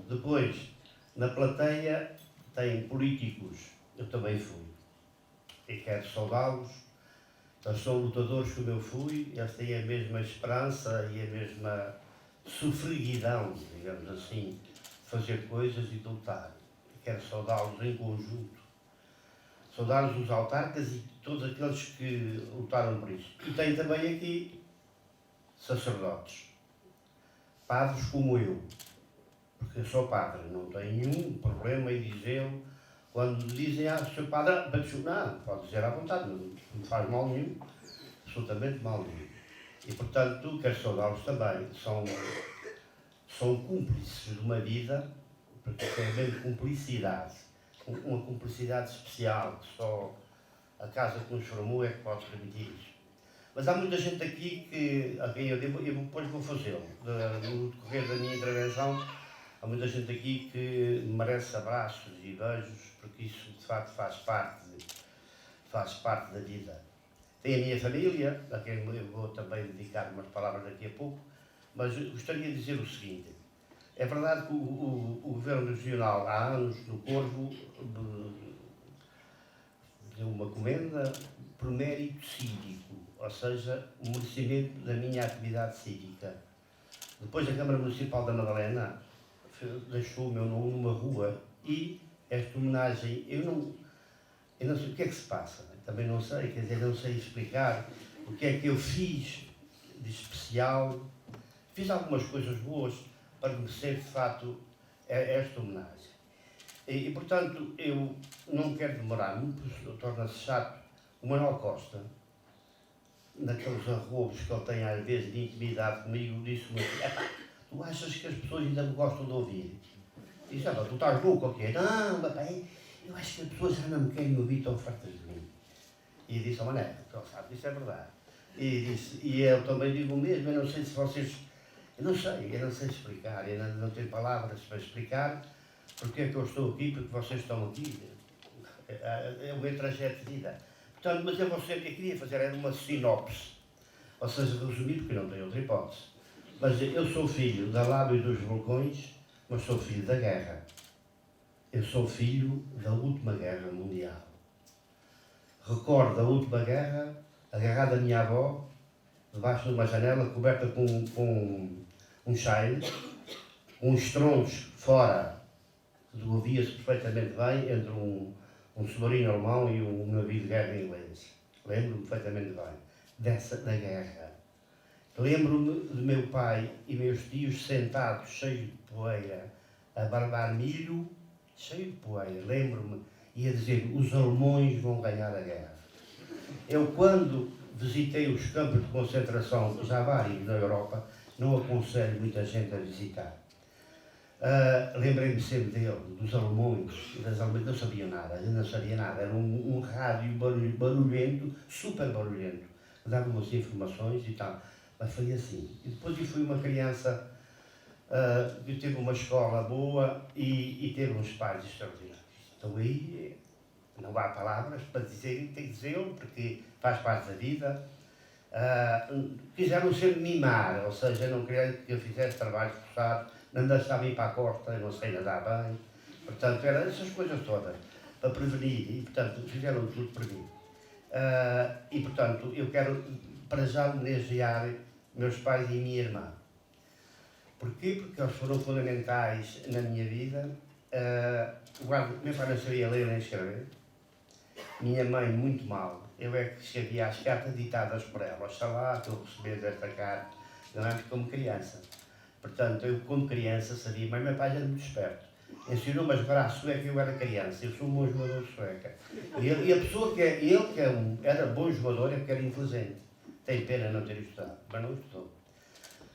Depois, na plateia, tem políticos, eu também fui. E quero saudá-los. Eles são lutadores como eu fui, eles têm a mesma esperança e a mesma sofreguidão, digamos assim, de fazer coisas e de lutar. Quero saudá-los em conjunto. Saudar os autarcas e todos aqueles que lutaram por isso. E tem também aqui sacerdotes, padres como eu, porque eu sou padre, não tenho nenhum problema em dizê-lo. Quando dizem, Sr. Padre, não, pode dizer à vontade, não faz mal nenhum, absolutamente mal nenhum. E, portanto, quero saudá-los também. São cúmplices de uma vida, porque é mesmo cumplicidade, uma cumplicidade especial, que só a casa que nos formou é que pode permitir isso. Mas há muita gente aqui a quem eu depois vou fazê-lo. No decorrer da minha intervenção, há muita gente aqui que merece abraços e beijos, porque isso de facto faz parte da vida. Tem a minha família, a quem eu vou também dedicar umas palavras daqui a pouco, mas gostaria de dizer o seguinte. É verdade que o Governo Regional há anos no Corvo deu uma comenda por mérito cívico, ou seja, o merecimento da minha atividade cívica. Depois a Câmara Municipal da Madalena deixou o meu nome numa rua e esta homenagem, eu não sei o que é que se passa, também não sei, quer dizer, não sei explicar o que é que eu fiz de especial. Fiz algumas coisas boas para merecer, de facto, esta homenagem. E, portanto, eu não quero demorar muito, torna-se chato. O Manuel Costa, naqueles arroubos que ele tem às vezes de intimidade comigo, disse-me assim, tu achas que as pessoas ainda me gostam de ouvir? E disse, tu estás louco ou quê? Não, papai, eu acho que as pessoas já não me querem ouvir tão fartas de mim. E disse ao Mané, tu sabes, isso é verdade. E eu também digo o mesmo, eu não sei se vocês... Eu não sei explicar, eu não tenho palavras para explicar porque é que eu estou aqui, porque vocês estão aqui. É o meu trajeto de vida. Portanto, mas eu que eu queria fazer era uma sinopse, ou seja, resumir, porque não tenho outra hipótese. Mas eu sou filho da Lábio e dos Vulcões, mas sou filho da guerra. Eu sou filho da última guerra mundial. Recordo da última guerra, agarrado à minha avó, debaixo de uma janela coberta com um chale, uns troncos fora, ouvia-se perfeitamente bem entre um submarino alemão e um navio de guerra inglês. Lembro-me perfeitamente bem da guerra. Lembro-me de meu pai e meus tios sentados, cheios de poeira, a barbar milho, cheio de poeira. Lembro-me, ia dizer, os alemães vão ganhar a guerra. Eu, quando visitei os campos de concentração, já vários na Europa, não aconselho muita gente a visitar. Lembrei-me sempre dele, dos alemães, não sabia nada, eu não sabia nada. Era um rádio barulhento, super barulhento. Dava umas informações e tal. Mas foi assim. E depois eu fui uma criança que teve uma escola boa e teve uns pais extraordinários. Então aí não há palavras para dizer, tem que dizê-lo, porque faz parte da vida. Quiseram sempre mimar, ou seja, não queriam que eu fizesse trabalho forçado, não deixava ir para a costa, eu não sei nadar bem. Portanto, eram essas coisas todas, para prevenir, e portanto, fizeram tudo por mim. E portanto, eu quero para já homenagear meus pais e a minha irmã. Porquê? Porque eles foram fundamentais na minha vida. Meu pai não sabia ler nem escrever. minha mãe muito mal. Eu é que escrevia as cartas ditadas por ela. Oxalá que eu recebesse esta carta. Eu lembro como criança. Portanto, eu como criança sabia, mas meu pai era muito esperto. Ensinou-me a jogar à sueca e eu era criança. Eu sou um bom jogador de sueca. E a pessoa que era bom jogador é porque era inteligente. Tem pena não ter estudado, mas não estudou.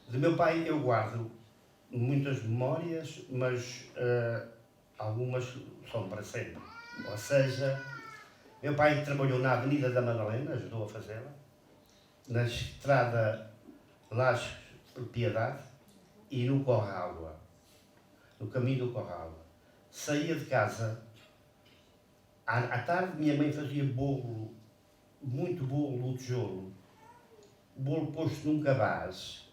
Do meu pai eu guardo muitas memórias, mas algumas são para sempre. Ou seja, meu pai trabalhou na Avenida da Madalena, ajudou a fazê-la, na estrada Lages Piedade e no Corrágua, no caminho do Corrágua. Saía de casa, à tarde minha mãe fazia bolo, muito bolo no tijolo, bolo posto num cabaz.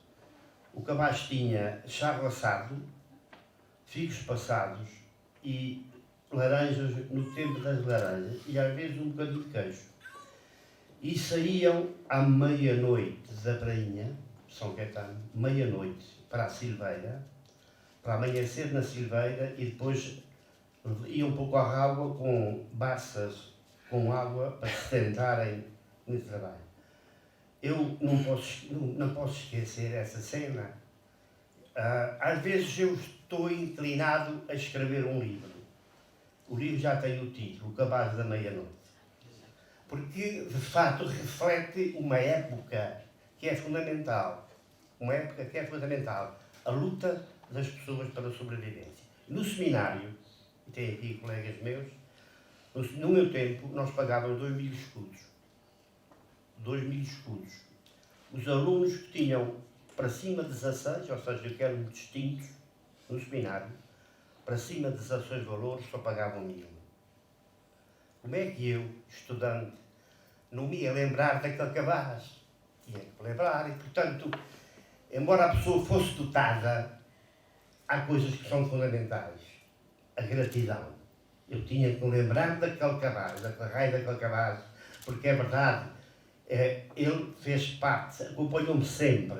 O cabaz tinha chá assado, figos passados e laranjas no tempo das laranjas e às vezes um bocadinho de queijo. E saíam à meia-noite da prainha, São Caetano, meia-noite, para a Silveira, para amanhecer na Silveira e depois iam para o Corrágua com baças com água para se tentarem no trabalho. Eu não posso esquecer essa cena. Às vezes eu estou inclinado a escrever um livro. O livro já tem o título, O Cabaz da Meia-Noite. Porque, de facto, reflete uma época que é fundamental. Uma época que é fundamental. A luta das pessoas pela sobrevivência. No seminário, e tenho aqui colegas meus, no meu tempo, nós pagávamos 2.000 escudos. 2.000 escudos. Os alunos que tinham para cima de 16, ou seja, que eram distintos no seminário, para cima de 16 valores, só pagavam 1.000. Como é que eu, estudante, não me ia lembrar daquele cabaz? Tinha que lembrar e, portanto, embora a pessoa fosse dotada, há coisas que são fundamentais. A gratidão. Eu tinha que lembrar daquele cabaz, daquele raio daquele cabaz, porque é verdade, ele fez parte, acompanhou-me sempre.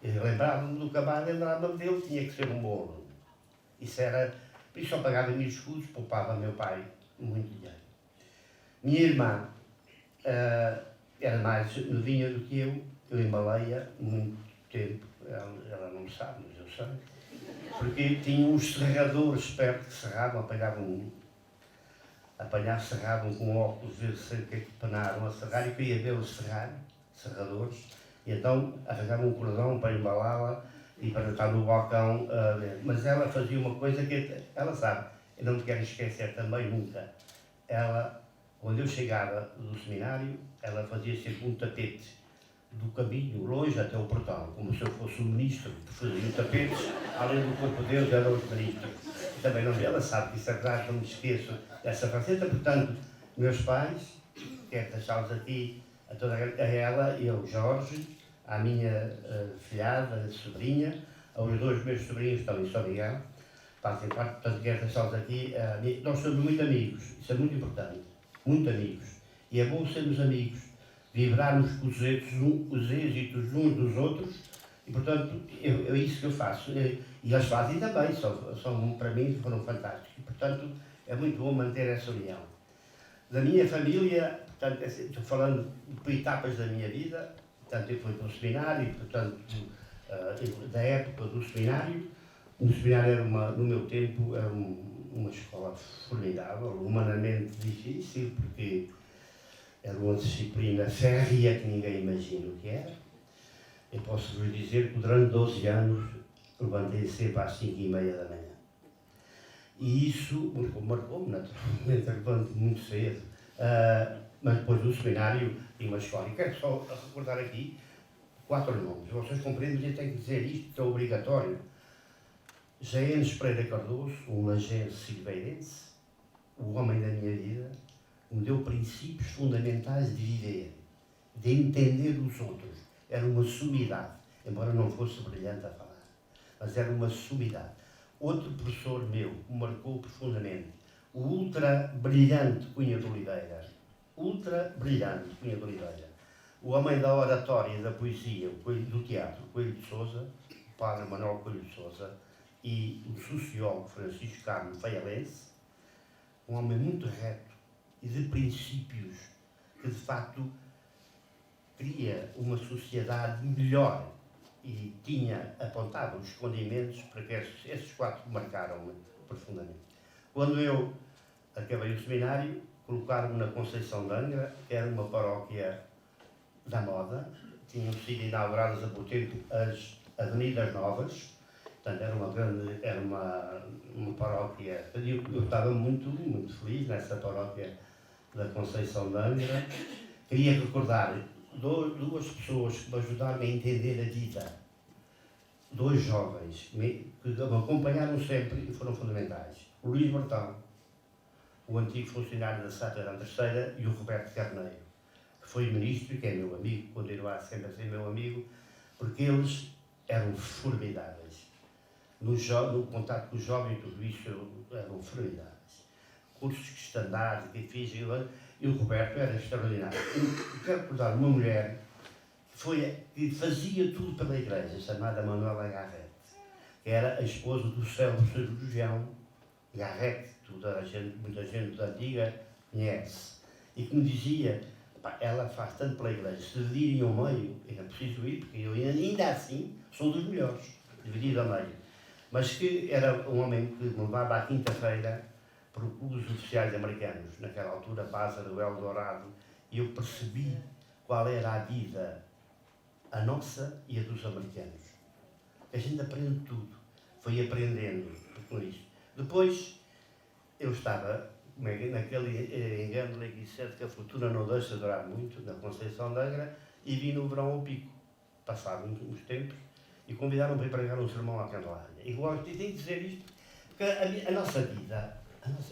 Eu lembrava-me do cabaz, lembrava-me dele, tinha que ser um bolo. Isso era, por isso eu pagava 1.000 escudos, poupava meu pai muito dinheiro. Minha irmã era mais novinha do que eu embalei-a muito tempo, ela não sabe, mas eu sei, porque tinha uns serradores perto que serravam, serravam com óculos, ver cerca que panaram a serrar, e queria vê-los serradores, e então arranjavam um cordão para embalá-la e para estar no balcão, mas ela fazia uma coisa que ela sabe, eu não me quero esquecer também nunca. Ela, quando eu chegava do seminário, ela fazia sempre um tapete do caminho, longe até o portão, como se eu fosse o ministro, que fazia tapetes, além do corpo de Deus, era os ministros. Também não, ela sabe que isso é verdade, não me esqueço dessa faceta. Portanto, meus pais, quero deixá-los aqui, a ela e ao Jorge, à minha filhada, sobrinha, aos dois meus sobrinhos também, São Miguel, fazem parte, portanto, quero deixá-los aqui. Nós somos muito amigos, isso é muito importante, muito amigos. E é bom sermos amigos, vibrarmos com os êxitos uns dos outros, e, portanto, é isso que eu faço. E eles fazem também, para mim, foram fantásticos. E, portanto, é muito bom manter essa união. Da minha família, portanto, estou falando por etapas da minha vida, portanto, eu fui para o seminário, portanto, da época do seminário. O seminário era no meu tempo, era uma escola formidável, humanamente difícil, porque era uma disciplina férrea que ninguém imagina o que era. Eu posso vos dizer que durante 12 anos levantei sempre às 5h30 da manhã. E isso marcou-me, naturalmente, levanto muito cedo. Mas depois do seminário tinha uma escola. E quero só recordar aqui 4 nomes. Vocês compreendem que eu tenho que dizer isto, é obrigatório. Jaenes Pereira Cardoso, um lagense silveirense, o homem da minha vida, me deu princípios fundamentais de viver, de entender os outros. Era uma sumidade, embora não fosse brilhante a falar, mas era uma sumidade. Outro professor meu me marcou profundamente, o ultra brilhante Cunha de Oliveira. Ultra brilhante Cunha de Oliveira. O homem da oratória e da poesia, o Coelho do teatro, Coelho de Sousa, o padre Manuel Coelho de Sousa, e o sociólogo Francisco Carlos Feialense, um homem muito reto, e de princípios que, de facto, queria uma sociedade melhor e tinha apontado os escondimentos para que esses 4 marcaram-me profundamente. Quando eu acabei o seminário, colocaram-me na Conceição de Angra, que era uma paróquia da moda, tinham sido inauguradas há pouco tempo as Avenidas Novas, portanto era uma paróquia, eu estava muito feliz nessa paróquia da Conceição de Angra. Queria recordar duas pessoas que me ajudaram a entender a vida, 2 jovens que me acompanharam sempre e foram fundamentais. O Luís Bertão, o antigo funcionário da Santa Terceira, e o Roberto Carneiro, que foi ministro e que é meu amigo, continuará sempre a ser meu amigo, porque eles eram formidáveis. No contato com os jovens, tudo isso eram formidáveis. Cursos que estandares, que fiz, e o Roberto era extraordinário. Eu quero recordar uma mulher que fazia tudo pela igreja, chamada Manuela Garrett, que era a esposa do célebre cirurgião Garrett, muita gente da antiga conhece, e que me dizia, ela faz tanto pela igreja, se dividirem ao meio, é preciso ir, porque eu ainda assim sou dos melhores, dividido ao meio. Mas que era um homem que me levava à quinta-feira para os oficiais americanos, naquela altura, base do Eldorado, e eu percebi qual era a vida, a nossa e a dos americanos. A gente aprende tudo, foi aprendendo com isso. Depois, eu estava naquele engano certo que a fortuna não deixa de durar muito, na Conceição de Angra, e vim no verão ao Pico, passado uns tempos, e convidaram-me para pregar um sermão à Candelária. E gosto, e tenho que dizer isto, porque a nossa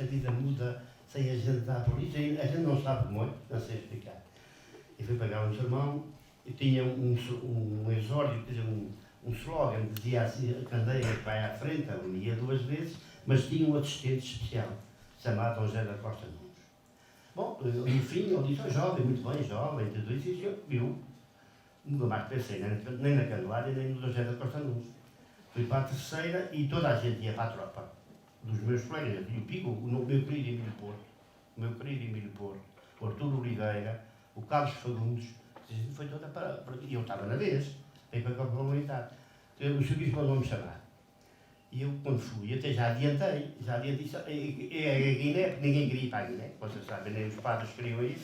vida muda sem a gente dar por isso, a gente não sabe muito, não sei explicar. E fui pregar um sermão, e tinha um exórdio, quer dizer, um slogan que dizia assim, a candeia vai à frente, eu ia 2 vezes, mas tinha um assistente especial, chamado Dom José da Costa Nunes. Bom, enfim, ele disse, jovem, muito bem, jovem, tudo isso, e eu nunca mais pensei, nem na Candelária, nem no Dom José da Costa Nunes. Fui para a terceira e toda a gente ia para a tropa, dos meus colegas, e o Pico, o meu querido Emílio Porto, o Arturo Oliveira, o Carlos Fagundes, foi toda para e eu estava na vez, veio para a Copa Comunitária. O Sr. Bispo mandou-me chamar. E eu, quando fui, até já adiantei, é a Guiné, porque ninguém queria ir para a Guiné, vocês sabem, nem os padres queriam ir.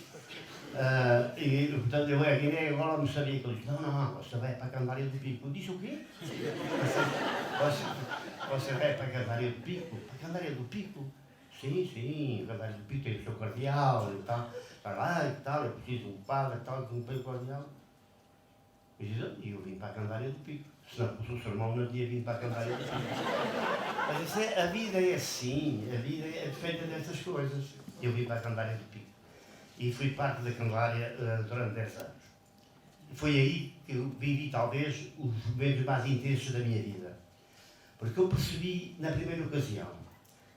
E, portanto, eu ia a Guiné, agora não sabia que ele disse, não, você vai para a Candelária do Pico. Eu disse, o quê? Você vai para a Candelária do Pico? Para a Candelária do Pico? Sim, a Candelária do Pico tem o seu cardeal e tal. Para lá e tal, eu preciso de um padre e tal, que me pede o cardeal. E eu vim para a Candelária do Pico. Se não fosse o sermão, não tinha vindo para a Candelária do Pico. Mas a vida é assim, a vida é feita dessas coisas. Eu vim para a Candelária do Pico. E fui parte da Candelária durante 10 anos. Foi aí que eu vivi, talvez, os momentos mais intensos da minha vida. Porque eu percebi, na primeira ocasião,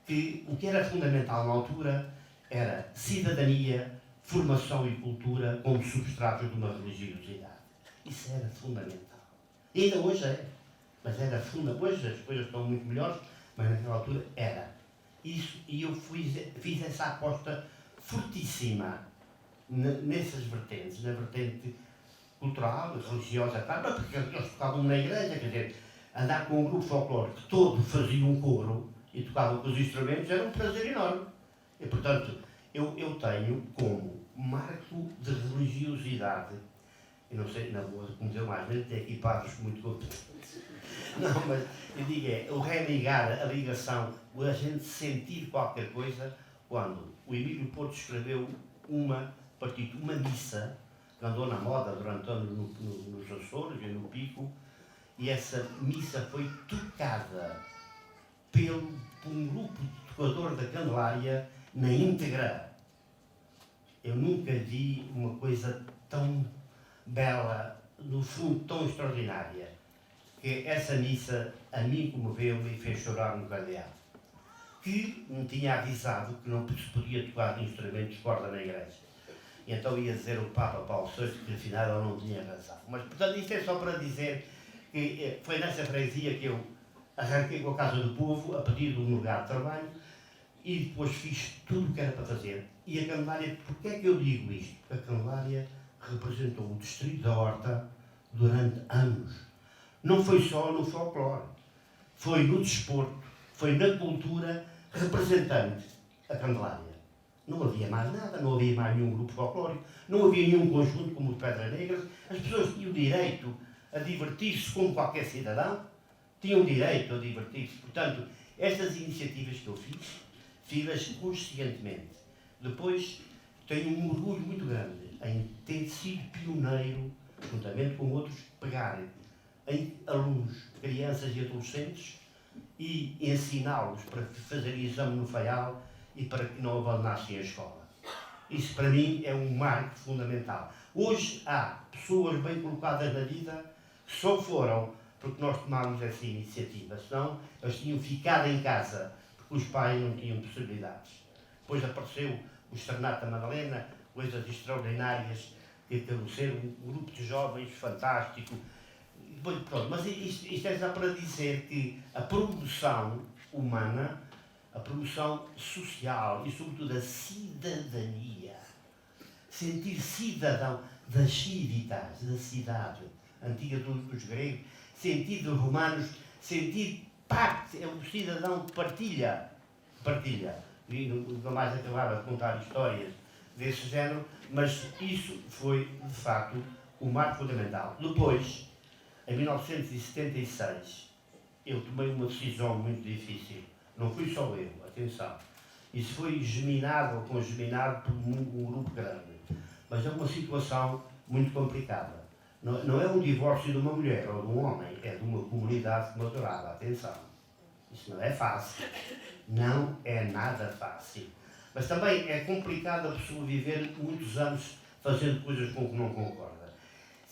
que o que era fundamental na altura era cidadania, formação e cultura como substratos de uma religiosidade. Isso era fundamental. E ainda hoje é. Mas era fundamental. Hoje as coisas estão muito melhores, mas naquela altura era. Isso, e eu fiz essa aposta fortíssima nessas vertentes, na vertente cultural, religiosa, tal, porque eles tocavam na igreja, quer dizer, andar com um grupo folclórico que todo fazia um coro e tocava com os instrumentos era um prazer enorme. E, portanto, eu tenho como marco de religiosidade, eu não sei, não vou cometer mais, mas tem aqui padres muito contentes. Não, mas eu digo o religar a ligação, a gente sentir qualquer coisa, quando o Emílio Porto escreveu uma missa, que andou na moda durante anos nos Açores e no Pico, e essa missa foi tocada por um grupo de tocadores da Candelária na íntegra. Eu nunca vi uma coisa tão bela, no fundo tão extraordinária, que essa missa a mim comoveu-me e fez chorar no cardeal, que me tinha avisado que não se podia tocar de instrumentos de corda na igreja. E então ia dizer o Papa Paulo VI que afinal ele não tinha razão. Mas, portanto, isto é só para dizer que foi nessa freguesia que eu arranquei com a Casa do Povo a pedido de um lugar de trabalho e depois fiz tudo o que era para fazer. E a Candelária, porquê é que eu digo isto? Porque a Candelária representou o Distrito da Horta durante anos. Não foi só no folclore, foi no desporto, foi na cultura, representante a Candelária. Não havia mais nada, não havia mais nenhum grupo folclórico, não havia nenhum conjunto como o de Pedra Negra. As pessoas tinham direito a divertir-se como qualquer cidadão, tinham direito a divertir-se. Portanto, estas iniciativas que eu fiz-as conscientemente. Depois, tenho um orgulho muito grande em ter sido pioneiro, juntamente com outros, pegar em alunos, crianças e adolescentes e ensiná-los para fazer exame no FAIAL e para que não abandonassem a escola. Isso, para mim, é um marco fundamental. Hoje, há pessoas bem colocadas na vida que só foram porque nós tomámos essa iniciativa, senão eles tinham ficado em casa, porque os pais não tinham possibilidades. Depois apareceu o Externato da Madalena, coisas extraordinárias, que acabou ser um grupo de jovens fantástico. Depois, pronto, mas isto é já para dizer que a promoção humana, a promoção social e, sobretudo, a cidadania, sentir cidadão das civitas, da cidade antiga dos gregos, sentir dos romanos, sentir parte, é o cidadão que partilha. E nunca mais acabava de contar histórias desse género, mas isso foi, de facto, o marco fundamental. Depois, em 1976, eu tomei uma decisão muito difícil. Não fui só eu, atenção. Isso foi geminado ou congeminado por um grupo grande. Mas é uma situação muito complicada. Não é um divórcio de uma mulher ou de um homem, é de uma comunidade que me adorava. Atenção. Isso não é fácil. Não é nada fácil. Mas também é complicado a pessoa viver muitos anos fazendo coisas com que não concorda.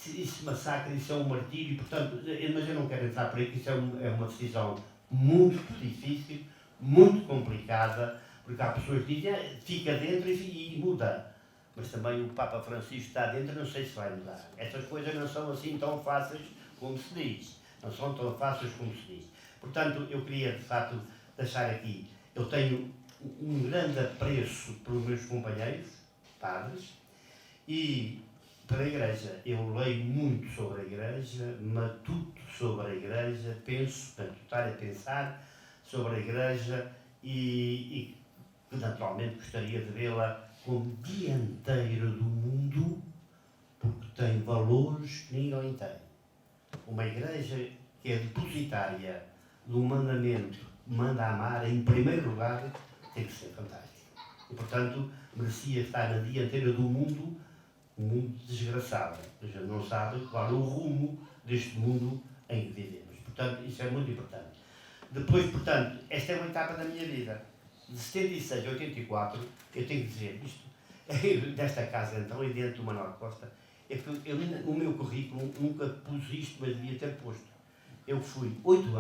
Isso massacra, isso é um martírio, portanto, mas eu não quero entrar por aí, porque isso é uma decisão muito difícil, muito complicada, porque há pessoas que dizem, fica dentro e muda. Mas também o Papa Francisco está dentro, não sei se vai mudar. Estas coisas não são assim tão fáceis como se diz. Não são tão fáceis como se diz. Portanto, eu queria, de facto, deixar aqui, eu tenho um grande apreço pelos meus companheiros, padres, e para a Igreja. Eu leio muito sobre a Igreja, matuto sobre a Igreja, penso, portanto, estar a pensar sobre a Igreja e naturalmente gostaria de vê-la como dianteira do mundo, porque tem valores que ninguém tem. Uma Igreja que é depositária do mandamento que manda amar, em primeiro lugar, tem que ser fantástico. E, portanto, merecia estar na dianteira do mundo, um mundo desgraçado. A gente não sabe qual é o rumo deste mundo em que vivemos. Portanto, isso é muito importante. Depois, portanto, esta é uma etapa da minha vida. De 76 a 84, eu tenho que dizer isto, desta casa então, e dentro do Manuel Costa, é que o meu currículo nunca pus isto, mas devia ter posto. Eu fui 8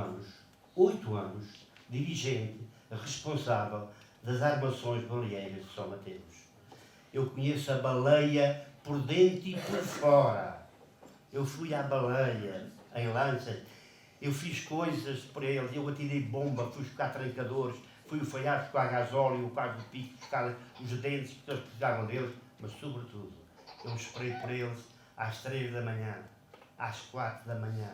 anos, dirigente, responsável das armações baleeiras de São Mateus. Eu conheço a baleia por dentro e por fora. Eu fui à baleia, em lanças, eu fiz coisas por eles, eu atirei bomba, fui buscar trancadores, fui o falhar buscar gasóleo, o carro do pico, buscar os dentes que eles precisavam deles, mas sobretudo, eu esperei por eles às 3 da manhã, às 4 da manhã,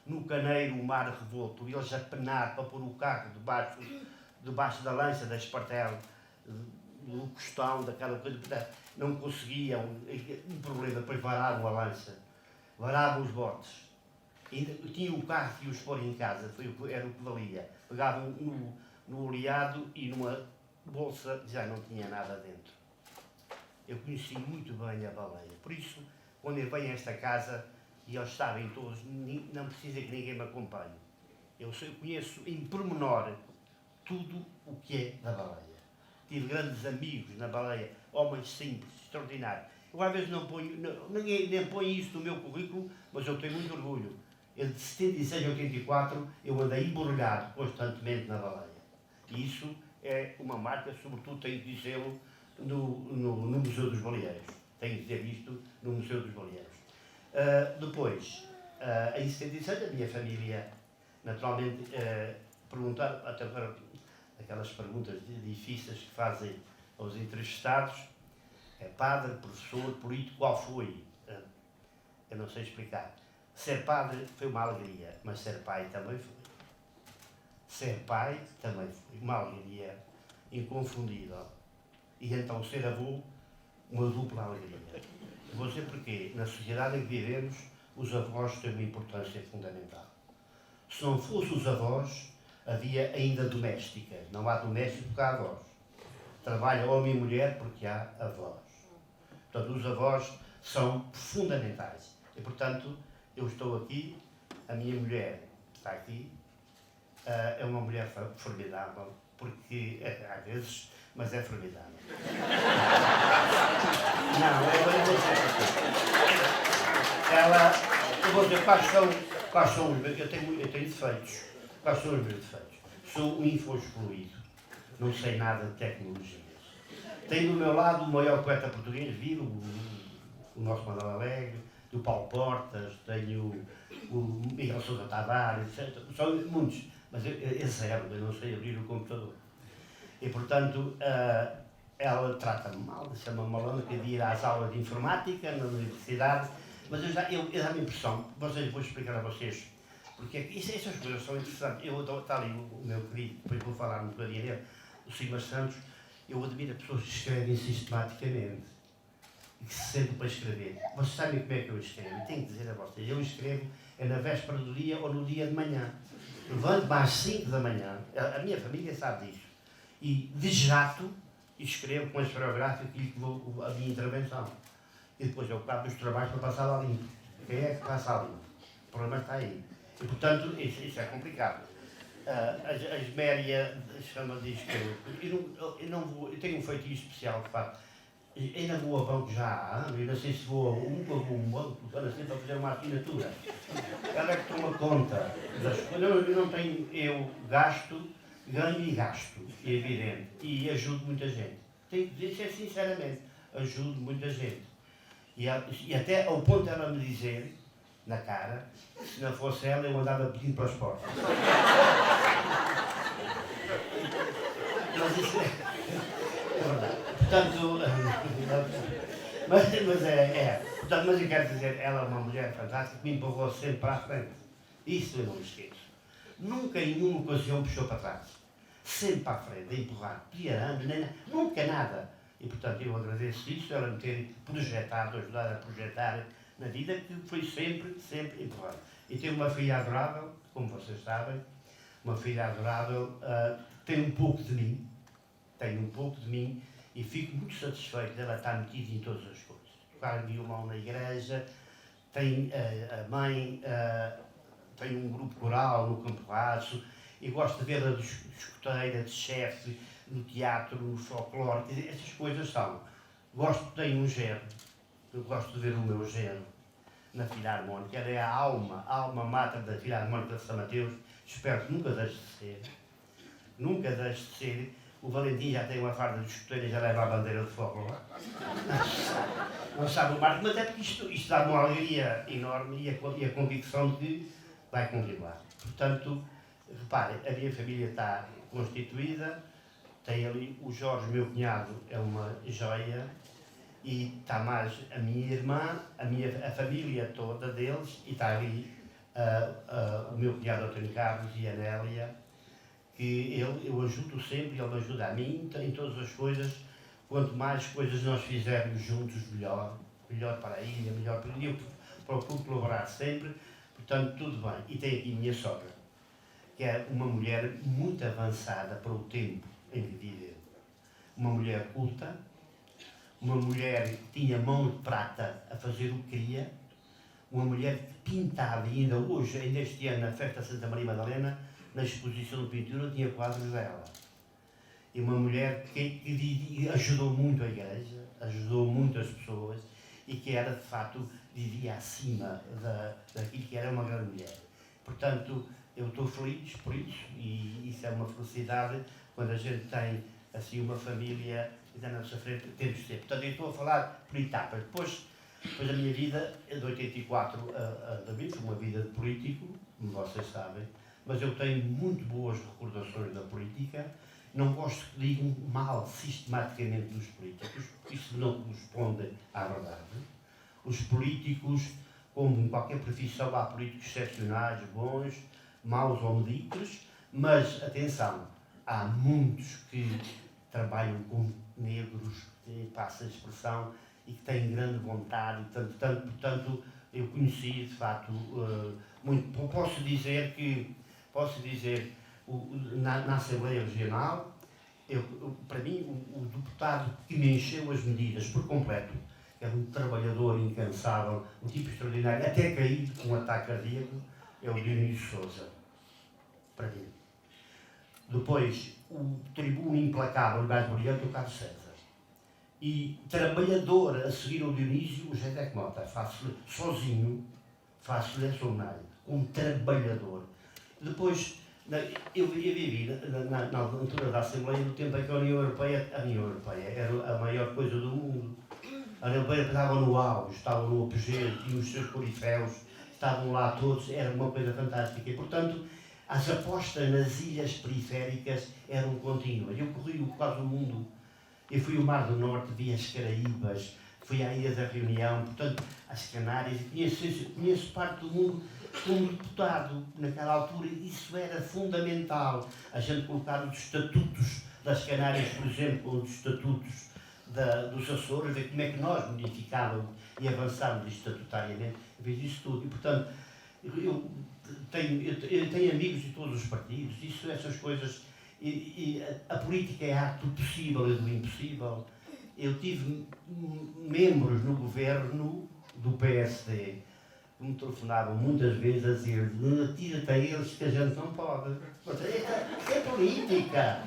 no caneiro, o mar revolto, eles a penar para pôr o carro debaixo da lança, da espartela, do costão, daquela coisa, não conseguiam, um problema, depois vararam a lança, varavam os botes, ainda tinha o carro que os pôr em casa, era o que valia, pegavam no oleado e numa bolsa já não tinha nada dentro. Eu conheci muito bem a baleia, por isso, quando eu venho a esta casa, e eles sabem todos, não precisa que ninguém me acompanhe. Eu conheço em pormenor tudo o que é da baleia. Tive grandes amigos na baleia, homens simples, extraordinários. Eu às vezes não ponho, ninguém nem põe isso no meu currículo, mas eu tenho muito orgulho. Eu, de 76 a 84, eu andei embrulhado constantemente na baleia. E isso é uma marca, sobretudo tenho que dizê-lo no Museu dos Baleeiros. Tenho que dizer isto no Museu dos Baleeiros. Depois, em 76, a minha família, naturalmente, perguntaram, até agora, aquelas perguntas difíceis que fazem aos entrevistados. É padre, professor, político, qual foi? Eu não sei explicar. Ser padre foi uma alegria, mas ser pai também foi. Ser pai também foi uma alegria inconfundível. E então ser avô, uma dupla alegria. Vou dizer porquê. Na sociedade em que vivemos, os avós têm uma importância fundamental. Se não fossem os avós, havia ainda doméstica. Não há doméstico porque há avós. Trabalha homem e mulher porque há avós. Portanto, os avós são fundamentais. E, portanto, eu estou aqui, a minha mulher está aqui, é uma mulher formidável, porque, às vezes, mas é formidável. Não, eu vou dizer quais são os meus, eu tenho defeitos. Quais são os meus defeitos? Sou um info-excluído, não sei nada de tecnologias. Tenho do meu lado o maior poeta português vivo, o nosso Manuel Alegre, do Paulo Portas, tenho o Miguel Sousa Tavares, etc. São muitos, mas é zero, eu não sei abrir o computador. E, portanto, ela trata-me mal, chama-me malona, que devia ir às aulas de informática na universidade, mas eu dá-me a impressão, vou explicar a vocês, porque essas coisas são interessantes. Está ali o meu querido, depois vou falar um bocadinho dele, o Simas Santos. Eu admiro as pessoas que escrevem sistematicamente e que se sentem para escrever. Vocês sabem como é que eu escrevo? Tenho que dizer a vocês, eu escrevo na véspera do dia ou no dia de manhã. Levanto-me às 5 da manhã, a minha família sabe disso, e desato e escrevo com esferográfico a minha intervenção. E depois eu acabo os trabalhos para passar lá limpo. Quem é que passa ali? O problema está aí. E, portanto, isso é complicado. A Esméria diz que eu tenho um feitiço especial que faço. Ainda vou a banco já há anos, eu não sei se vou a um banco, para fazer uma assinatura. Ela é que toma conta das coisas. Eu gasto, ganho e gasto, é evidente. E ajudo muita gente. Tenho que dizer sinceramente, ajudo muita gente. E até ao ponto de ela me dizer, na cara, se não fosse ela, eu andava pedindo para os pobres. Mas isso é verdade. Portanto, mas eu quero dizer, ela é uma mulher fantástica que me empurrou sempre para a frente. Isso eu não me esqueço. Nunca em nenhuma ocasião puxou para trás. Sempre para a frente, a empurrar, piarando, nunca nada. E portanto eu agradeço isso, ela me ter projetado, ajudado a projetar na vida, que foi sempre empurrado. E tenho uma filha adorável, como vocês sabem, uma filha adorável, tem um pouco de mim, e fico muito satisfeito dela estar metida em todas as coisas. Tocar violão na igreja, tem a mãe, tem um grupo coral no Campo Raso, e gosto de ver-a de escoteira, de chefe, no teatro, no folclore, essas coisas são. Tenho um genro, eu gosto de ver o meu genro na Filarmónica, ela é a alma mater da Filarmónica de São Mateus, espero que nunca deixe de ser. O Valentim já tem uma farda de escoteira e já leva a bandeira de folclore. Não sabe o marco, mas é porque isto dá uma alegria enorme e a convicção de que vai continuar. Portanto, reparem, a minha família está constituída, tem ali o Jorge, meu cunhado, é uma joia, e está mais a minha irmã, a família toda deles, e está ali o meu cunhado Antônio Carlos e a Nélia, que eu ajudo sempre, ele me ajuda a mim em todas as coisas. Quanto mais coisas nós fizermos juntos, melhor para a ilha, melhor para eu procuro colaborar sempre, portanto tudo bem. E tem aqui a minha sogra, que é uma mulher muito avançada para o tempo em que viveu. Uma mulher culta, uma mulher que tinha mão de prata a fazer o que queria, uma mulher que pintava, e ainda hoje, ainda este ano, na festa Santa Maria Madalena, na exposição de pintura, tinha quadros dela. E uma mulher que ajudou muito a igreja, ajudou muito as pessoas, e que era, de facto, vivia acima daquilo que era uma grande mulher. Portanto, eu estou feliz por isso, e isso é uma felicidade quando a gente tem assim uma família da nossa frente, temos de ter. Portanto, eu estou a falar por etapas. Depois a minha vida, de 84 a 20, foi uma vida de político, como vocês sabem, mas eu tenho muito boas recordações da política, não gosto que digam mal sistematicamente dos políticos, porque isso não corresponde à verdade. Os políticos, como em qualquer profissão, há políticos excepcionais, bons, maus ou medíocres, mas, atenção, há muitos que trabalham com negros, que passa a expressão, e que têm grande vontade, portanto, eu conheci, de facto, muito. Posso dizer, na Assembleia Regional, para mim, o deputado que me encheu as medidas por completo, é um trabalhador incansável, um tipo extraordinário, até caído com um ataque cardíaco, é o Dionísio Sousa, para mim. Depois, o tribuno implacável, o gajo brilhante, o Carlos César. E trabalhador a seguir o Dionísio, o José Mota, faço-lhe sozinho, faço-lhe essa homenagem, como trabalhador. Depois, eu vivi na altura da Assembleia, no tempo em que a União Europeia era a maior coisa do mundo. A União Europeia estava no auge, estava no apogeu, tinha os seus coriféus, estavam lá todos, era uma coisa fantástica. E, portanto, as apostas nas ilhas periféricas eram contínuas. Eu corri quase o mundo. Eu fui ao Mar do Norte, vi as Caraíbas, fui à Ilha da Reunião, portanto, as Canárias, e conheço parte do mundo como deputado. Naquela altura, isso era fundamental. A gente colocar os estatutos das Canárias, por exemplo, os estatutos dos Açores, ver como é que nós modificávamos e avançávamos estatutariamente, vejo isso tudo. E, portanto, eu tenho amigos de todos os partidos, essas coisas. E a política é a arte do possível e do impossível. Eu tive membros no governo do PSD que me telefonavam muitas vezes a dizer: tira-te a eles que a gente não pode. É política.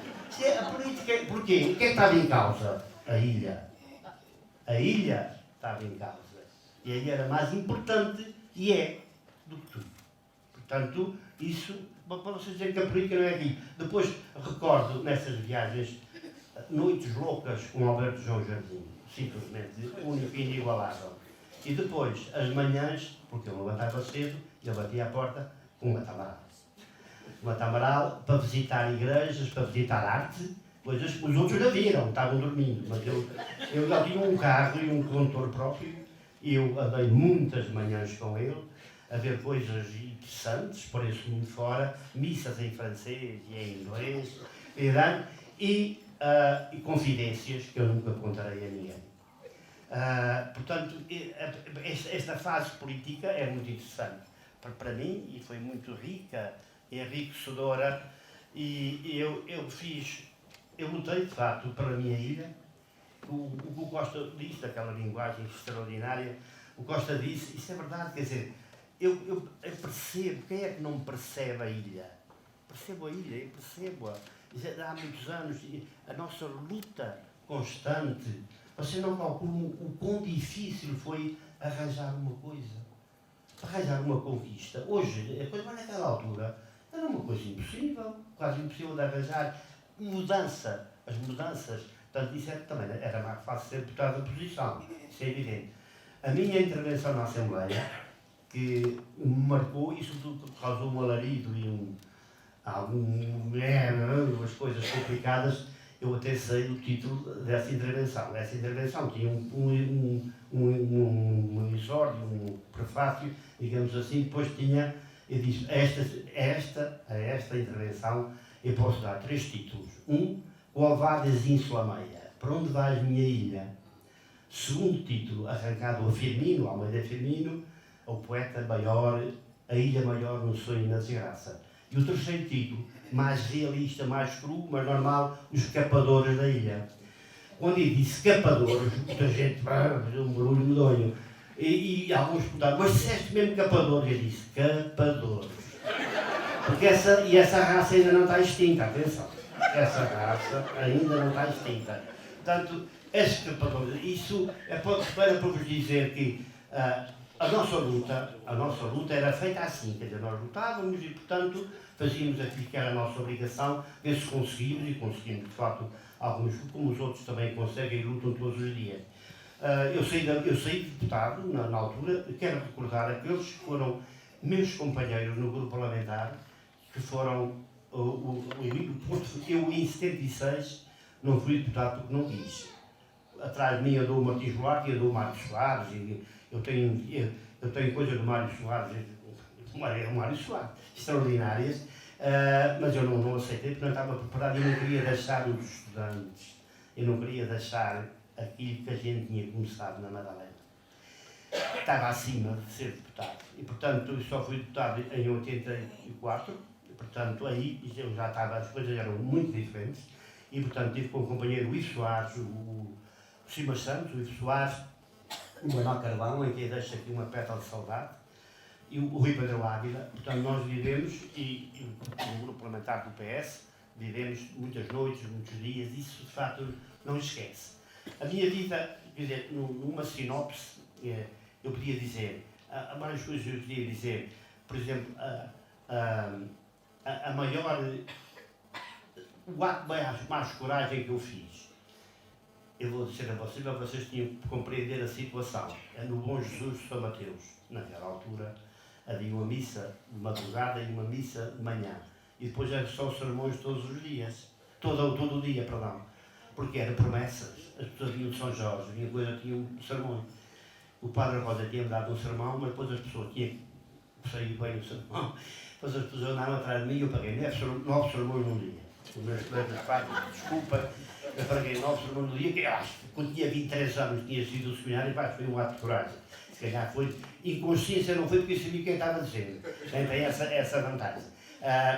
A política. Porquê? O que é que estava em causa? A ilha. A ilha estava em causa. E a ilha era mais importante, e é, do que tudo. Portanto, isso, para vocês dizerem que a política não é aqui. Depois, recordo nessas viagens, noites loucas com Alberto João Jardim, simplesmente único e inigualável. E depois, as manhãs, porque eu me levantava cedo, eu batia à porta com uma tamaral. Uma tamaral para visitar igrejas, para visitar arte, coisas que os outros não viram, estavam dormindo. Mas eu já tinha um carro e um condutor próprio, e eu andei muitas manhãs com ele, a ver coisas interessantes por esse mundo fora, missas em francês e em inglês, e confidências que eu nunca contarei a ninguém. Portanto, esta fase política é muito interessante para mim, e foi muito rica, enriquecedora, e eu lutei, de facto, pela minha ilha. O Costa disse, aquela linguagem extraordinária, o Costa disse, isso é verdade, quer dizer, eu percebo, quem é que não percebe a ilha? Percebo a ilha, eu percebo-a. Há muitos anos, a nossa luta constante, vocês não calculam o quão difícil foi arranjar uma coisa, arranjar uma conquista. Hoje, a coisa, mas naquela altura, era uma coisa impossível, quase impossível de arranjar. As mudanças, portanto, isso também era mais fácil ser deputado da oposição, isso é evidente. A minha intervenção na Assembleia, que me marcou, isso tudo causou um alarido e umas coisas complicadas, eu até sei o título dessa intervenção. Essa intervenção tinha um episódio, um prefácio, digamos assim, depois tinha, eu disse, a esta intervenção eu posso dar 3 títulos. O Alvadas Insulameia, para onde vais minha ilha? Segundo título, arrancado a Firmino, Almeida Firmino, o poeta maior, a ilha maior no sonho e na desgraça. E o terceiro título, mais realista, mais cru, mas normal, os escapadores da ilha. Quando eu disse escapadores, muita gente, um barulho medonho. E alguns perguntaram, mas disseste mesmo capadores? Eu disse, capadores. Porque essa raça ainda não está extinta, atenção. Essa raça ainda não está extinta. Portanto, escapadores, isso é para vos dizer que a nossa luta era feita assim, quer dizer, nós lutávamos e, portanto, fazíamos aquilo que era a nossa obrigação, ver se conseguimos, e conseguimos, de facto, alguns, como os outros também conseguem e lutam todos os dias. Eu saí de deputado, na altura, quero recordar aqueles que foram meus companheiros no grupo parlamentar, que foram Eu, em 76, não fui deputado porque não quis. Atrás de mim andou o Martins Duarte e andou o Mário Soares. E eu tenho coisas do Mário Soares, o Mário Soares, extraordinárias, mas eu não aceitei porque não estava preparado e eu não queria deixar os estudantes, eu não queria deixar aquilo que a gente tinha começado na Madalena. Estava acima de ser deputado e, portanto, eu só fui deputado em 84, e, portanto, aí eu já estava, as coisas eram muito diferentes e, portanto, tive com o companheiro Ivo Soares, o Simas Santos, o Ivo Soares, o Manuel Carvão, em quem deixo aqui uma pétala de saudade, e o Rui Pedro Ávila. Portanto, nós vivemos, e o grupo parlamentar do PS, vivemos muitas noites, muitos dias, isso de facto não esquece. A minha vida, quer dizer, numa sinopse, eu podia dizer, há várias coisas que eu podia dizer, por exemplo, a maior, o ato mais coragem que eu fiz, eu vou dizer a vocês, para vocês tinham que compreender a situação, é no Bom Jesus de São Mateus. Naquela altura havia uma missa de madrugada e uma missa de manhã, e depois eram só sermões todos os dias, todo o dia, perdão, porque eram promessas, as pessoas vinham de São Jorge, vinham coisa, tinham sermões. O Padre Rosa tinha-me dado um sermão, mas depois as pessoas tinham que sair bem o sermão. Depois as pessoas andavam atrás de mim e eu paguei 9 sermões num dia. Os meus colegas, desculpa, eu paguei 9 sermões num dia, que acho que quando tinha 23 anos tinha sido o seminário, e foi um ato de coragem. Se calhar foi, inconsciência não foi porque eu sabia quem estava dizendo. Tem essa vantagem.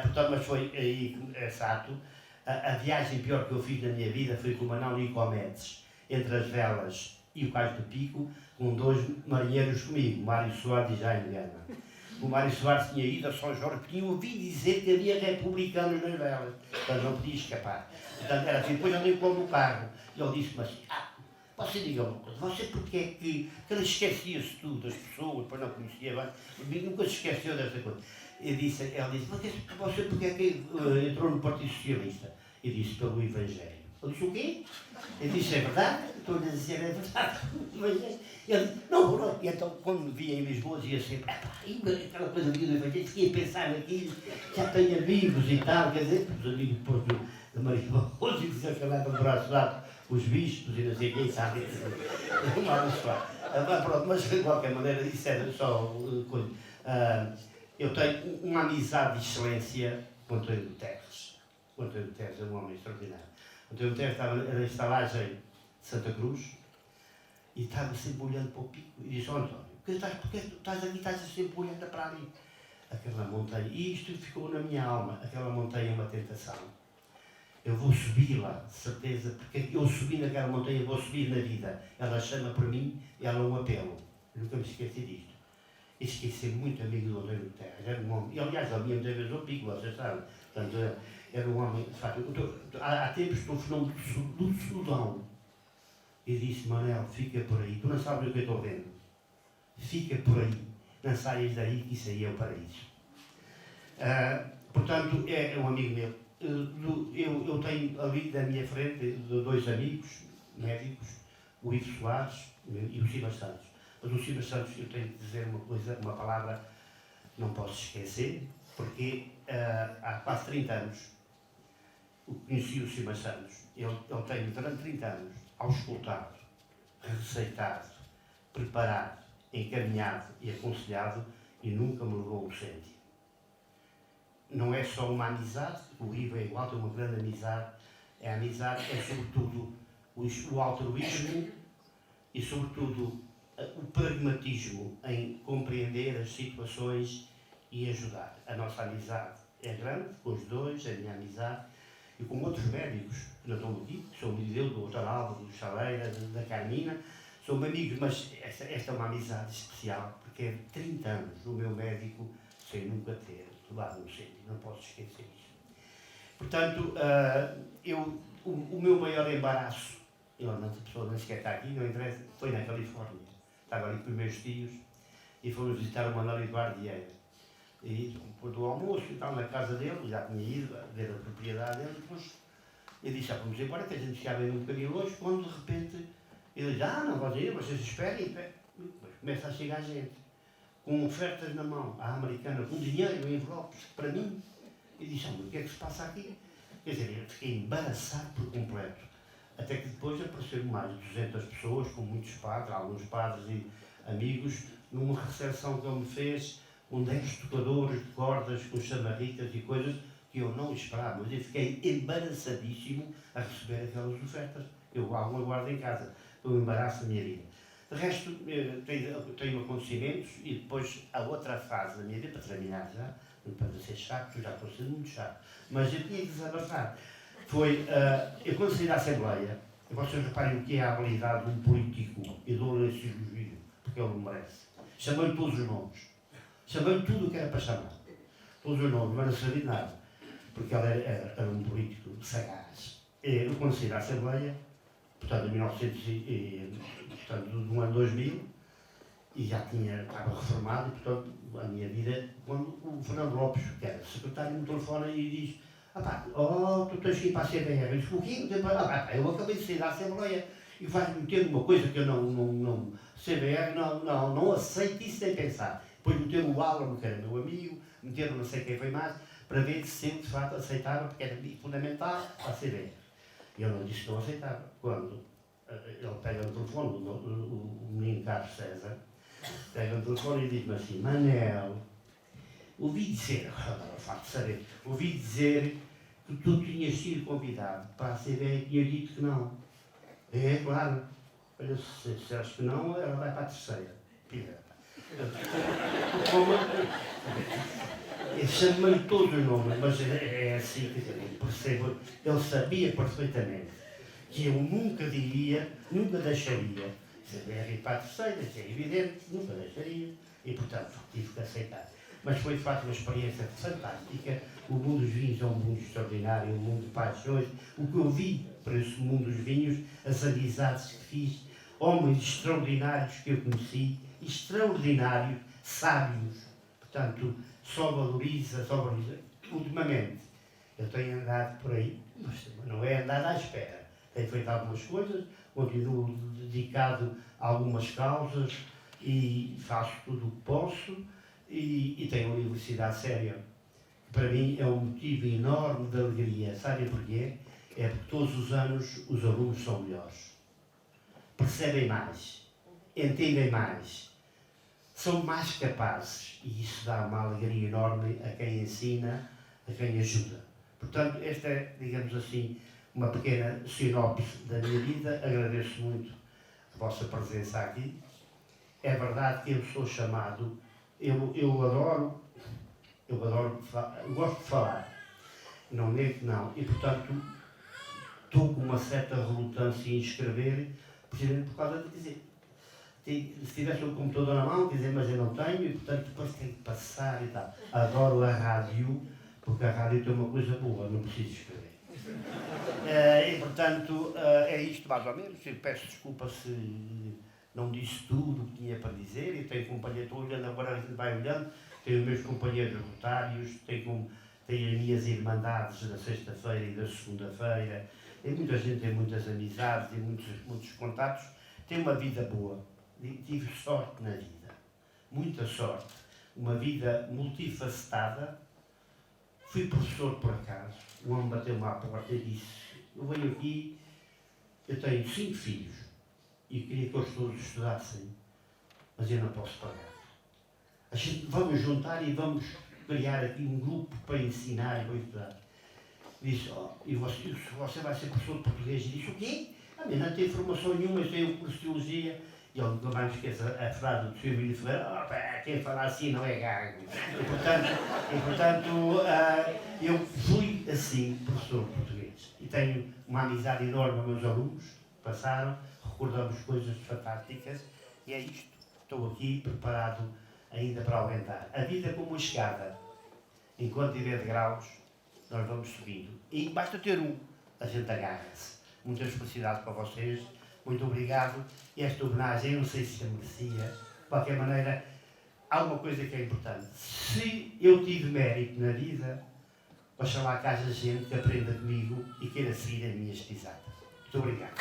Portanto, mas foi aí esse ato. A viagem pior que eu fiz na minha vida foi com o Manuel Nicomedes, entre as velas e o Cais do Pico, com 2 marinheiros comigo, Mário Soares e Jaime Gana. O Mário Soares tinha ido a São Jorge, tinha ouvido dizer que havia republicanos nas velas, portanto não podia escapar. Portanto era assim, depois andei com ele no carro, e ele disse-me assim, você diga uma coisa, você porque é que ele esquecia-se tudo, das pessoas, depois não conhecia bem, nunca se esqueceu dessa coisa. Ele disse, você porque é que entrou no Partido Socialista? Eu disse, pelo Evangelho. Ele disse, o quê? Ele disse, é verdade? Estou a dizer, é verdade. Ele disse, não. E então, quando me via em Lisboa, dizia sempre, aquela coisa do Evangelho, fiquei a pensar naquilo, já tenho amigos e tal, quer dizer, os amigos de Porto de Maria Barroso, e que se acabavam de braço dado, os bispos e não sei quem sabe. Pronto, mas de qualquer maneira, isso era só coisa. Eu tenho uma amizade de excelência com António Guterres. O António Guterres é um homem extraordinário. O António Guterres estava na estalagem de Santa Cruz e estava sempre olhando para o pico e disse, António, porque tu estás aqui, estás sempre olhando para ali. Aquela montanha, e isto ficou na minha alma, aquela montanha é uma tentação. Eu vou subi-la, de certeza, porque eu subi naquela montanha, vou subir na vida. Ela chama por mim, ela é um apelo. Eu nunca me esqueci disto. E esqueci muito amigo do António Guterres, era um homem, e aliás, ele muitas vezes ao pico, vocês sabem. Portanto, era um homem, de facto, há tempos estou falando do Sudão. E disse, Manel, fica por aí, tu não sabes o que eu estou vendo. Fica por aí, não saias daí, que isso aí é o paraíso. Portanto, é um amigo meu. Eu tenho ali da minha frente 2 amigos médicos, o Ivo Soares e o Simas Santos. Mas o Simas Santos, eu tenho que dizer uma coisa, uma palavra, não posso esquecer, porque há quase 30 anos conheci o Simas Santos. Ele tem durante 30 anos auscultado, receitado, preparado, encaminhado e aconselhado e nunca me levou um cêntimo. Não é só uma amizade, o Ivo é igual, tem uma grande amizade. A amizade é sobretudo o altruísmo e sobretudo o pragmatismo em compreender as situações e ajudar. A nossa amizade é grande, com os dois, a minha amizade, e com outros médicos que não estão aqui, que sou amigo dele, do Dr. Álvaro, do Chaleira, da Carmina, sou amigos, mas esta é uma amizade especial, porque é 30 anos o meu médico sem nunca ter levado um cêntimo, não posso esquecer isso. Portanto, o meu maior embaraço, a pessoa nem sequer está aqui, não interessa, foi na Califórnia. Estava ali com os meus tios e fomos visitar o Manuel Eduardo Vieira. E depois do almoço e tal, na casa dele, já tinha ido a ver a propriedade dele, depois eu disse, vamos embora, que a gente ficava um bocadinho longe, quando de repente ele diz, não pode ir, vocês esperem. Mas começa a chegar gente, com ofertas na mão, à americana, com dinheiro em envelopes, para mim, E disse, o que é que se passa aqui? Quer dizer, eu fiquei embaraçado por completo. Até que depois apareceram mais de 200 pessoas, com muitos padres, alguns padres e amigos, numa recepção que ele me fez, com 10 tocadores de cordas, com chamarricas e coisas que eu não esperava. Mas eu fiquei embaraçadíssimo a receber aquelas ofertas. Eu alguma guardo em casa, foi um embaraço da minha vida. De resto, tenho acontecimentos e depois a outra fase da minha vida, para terminar já, não para ser chato, eu já estou sendo muito chato, mas eu tinha que desabafar. Foi, eu quando saí da Assembleia, e vocês reparem o que é a habilidade de um político, e dou-lhe esse elogio, porque ele não merece. Chamei-lhe todos os nomes. Chamei-lhe tudo o que era para chamar. Todos os nomes, mas não sabia de nada. Porque ele era um político sagaz. Eu quando saí da Assembleia, portanto, em 1900, portanto, no ano 2000, e já estava reformado, e portanto, a minha vida, quando o Fernando Lopes, que era secretário, me telefona e diz: tu tens que ir para a CBR. Eu disse: o quê? Eu acabei de sair da Assembleia e vais-me meter numa coisa que eu não CBR, não aceito isso nem pensar. Depois meteram o Álvaro, que era meu amigo, meteram não sei quem foi mais, para ver se eu de facto aceitava, porque era fundamental a CBR. E eu não disse que não aceitava. Quando ele pega no telefone, o menino Carlos César, pega no telefone e diz-me assim: Manel, ouvi dizer que tu tinhas sido convidado para a CBR e tinha dito que não. É, claro. Olha, se acho que não, ela vai para a terceira. Eu chamei-lhe todos os nomes, mas é assim, quer dizer, percebo, ele sabia perfeitamente que eu nunca deixaria CBR ir para a terceira, isso é evidente, nunca deixaria, e portanto tive que aceitar. Mas foi de facto uma experiência fantástica. O mundo dos vinhos é um mundo extraordinário, um mundo de paixões. O que eu vi para esse mundo dos vinhos, as amizades que fiz, homens extraordinários que eu conheci, extraordinários, sábios. Portanto, só valoriza. Ultimamente, eu tenho andado por aí, mas não é andado à espera. Tenho feito algumas coisas, continuo dedicado a algumas causas e faço tudo o que posso. E tenho uma universidade séria, que para mim é um motivo enorme de alegria. Sabem porquê? É porque todos os anos os alunos são melhores. Percebem mais, entendem mais, são mais capazes. E isso dá uma alegria enorme a quem ensina, a quem ajuda. Portanto, esta é, digamos assim, uma pequena sinopse da minha vida. Agradeço muito a vossa presença aqui. É verdade que eu sou chamado... Eu adoro, eu gosto de falar, não nego que não, e portanto estou com uma certa relutância em escrever, precisamente por causa de dizer, se tivesse um computador na mão, dizer, mas eu não tenho, e portanto depois tenho que passar e tal. Adoro a rádio, porque a rádio tem uma coisa boa, não preciso escrever. E portanto é isto mais ou menos. Eu peço desculpa se não disse tudo o que tinha para dizer. Eu tenho companhia, estou olhando agora, a gente vai olhando, tenho os meus companheiros rotários, tenho as minhas irmandades da sexta-feira e da segunda-feira. Tem muita gente, tem muitas amizades, tem muitos contatos. Tenho uma vida boa. Tive sorte na vida, muita sorte. Uma vida multifacetada. Fui professor por acaso. Um homem bateu-me à porta e disse: eu venho aqui, eu tenho 5 filhos e queria que eles todos estudassem, mas eu não posso pagar. A gente vamos juntar e vamos criar aqui um grupo para ensinar e para estudar. Disse: e você vai ser professor de português? E disse: o quê? Não tenho formação nenhuma, eu tenho o curso de teologia. E ele nunca mais esquece a frase do Sr. Emílio Ferreira: quem fala assim não é gago. E portanto eu fui assim professor de português. E tenho uma amizade enorme com meus alunos que passaram, recordamos coisas fantásticas, e é isto. Estou aqui preparado ainda para aumentar. A vida é como uma escada. Enquanto tiver degraus, nós vamos subindo. E basta ter a gente agarra-se. Muitas felicidades para vocês. Muito obrigado. E esta homenagem, eu não sei se a merecia. De qualquer maneira, há uma coisa que é importante. Se eu tive mérito na vida, oxalá que haja gente que aprenda comigo e queira seguir as minhas pisadas. Muito obrigado.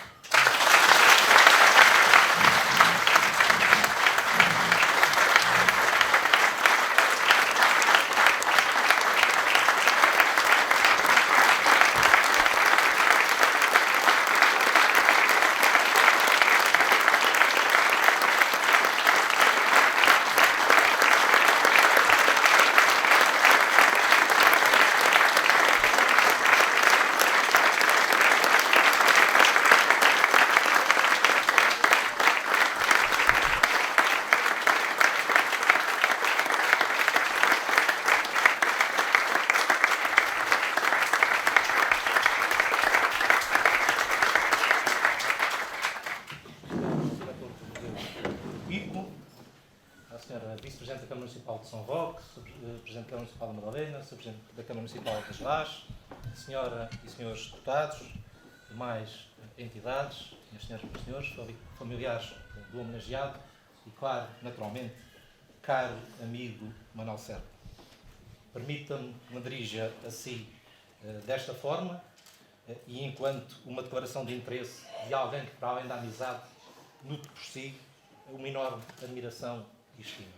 Presidente da Câmara Municipal da Madalena, Sr. Presidente da Câmara Municipal de Laje, Senhora e Senhores Deputados, demais entidades, minhas senhoras e meus senhores, familiares do homenageado e, claro, naturalmente, caro amigo Manuel Serpa. Permita-me que me dirija a si desta forma e enquanto uma declaração de interesse de alguém que, para além da amizade, nutre por si uma enorme admiração e estima.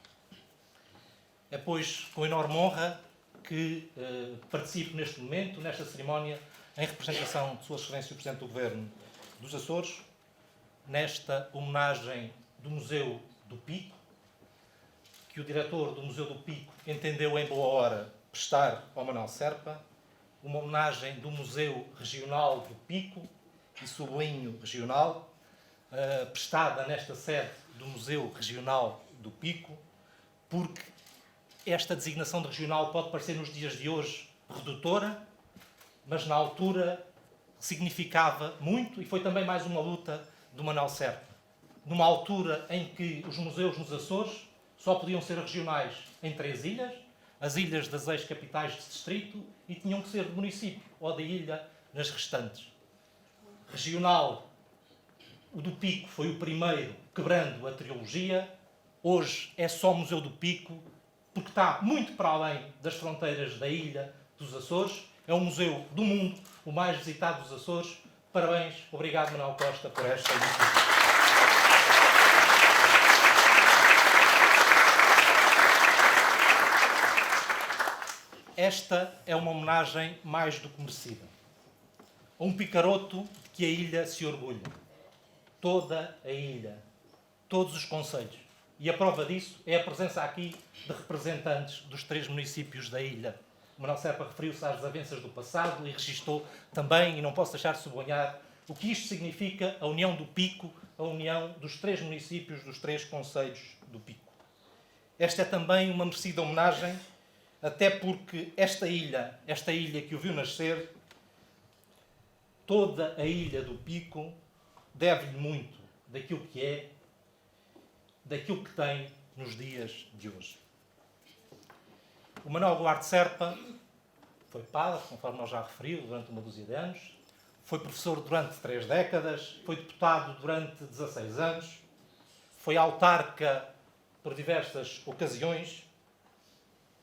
É, pois, com enorme honra que participo neste momento, nesta cerimónia, em representação de Sua Excelência o Presidente do Governo dos Açores, nesta homenagem do Museu do Pico, que o diretor do Museu do Pico entendeu em boa hora prestar ao Manuel Serpa, uma homenagem do Museu Regional do Pico, e sublinho regional, prestada nesta sede do Museu Regional do Pico, porque esta designação de regional pode parecer nos dias de hoje redutora, mas na altura significava muito e foi também mais uma luta do Manuel Serpa. Numa altura em que os museus nos Açores só podiam ser regionais em 3 ilhas, as ilhas das ex-capitais de distrito, e tinham que ser de município ou de ilha nas restantes. Regional, o do Pico foi o primeiro, quebrando a trilogia. Hoje é só Museu do Pico, porque está muito para além das fronteiras da ilha dos Açores. É o museu do mundo, o mais visitado dos Açores. Parabéns, obrigado Manuel Costa por esta iniciativa. Esta é uma homenagem mais do que merecida. A um picaroto de que a ilha se orgulha. Toda a ilha, todos os concelhos. E a prova disso é a presença aqui de representantes dos 3 municípios da ilha. O Manuel Serpa referiu-se às desavenças do passado e registou também, e não posso deixar de sublinhar, o que isto significa, a união do Pico, a união dos 3 municípios, dos 3 concelhos do Pico. Esta é também uma merecida homenagem, até porque esta ilha que o viu nascer, toda a ilha do Pico, deve-lhe muito daquilo que é, daquilo que tem nos dias de hoje. O Manuel Duarte Serpa foi padre, conforme nós já referiu, durante uma dúzia de anos, foi professor durante 3 décadas, foi deputado durante 16 anos, foi autarca por diversas ocasiões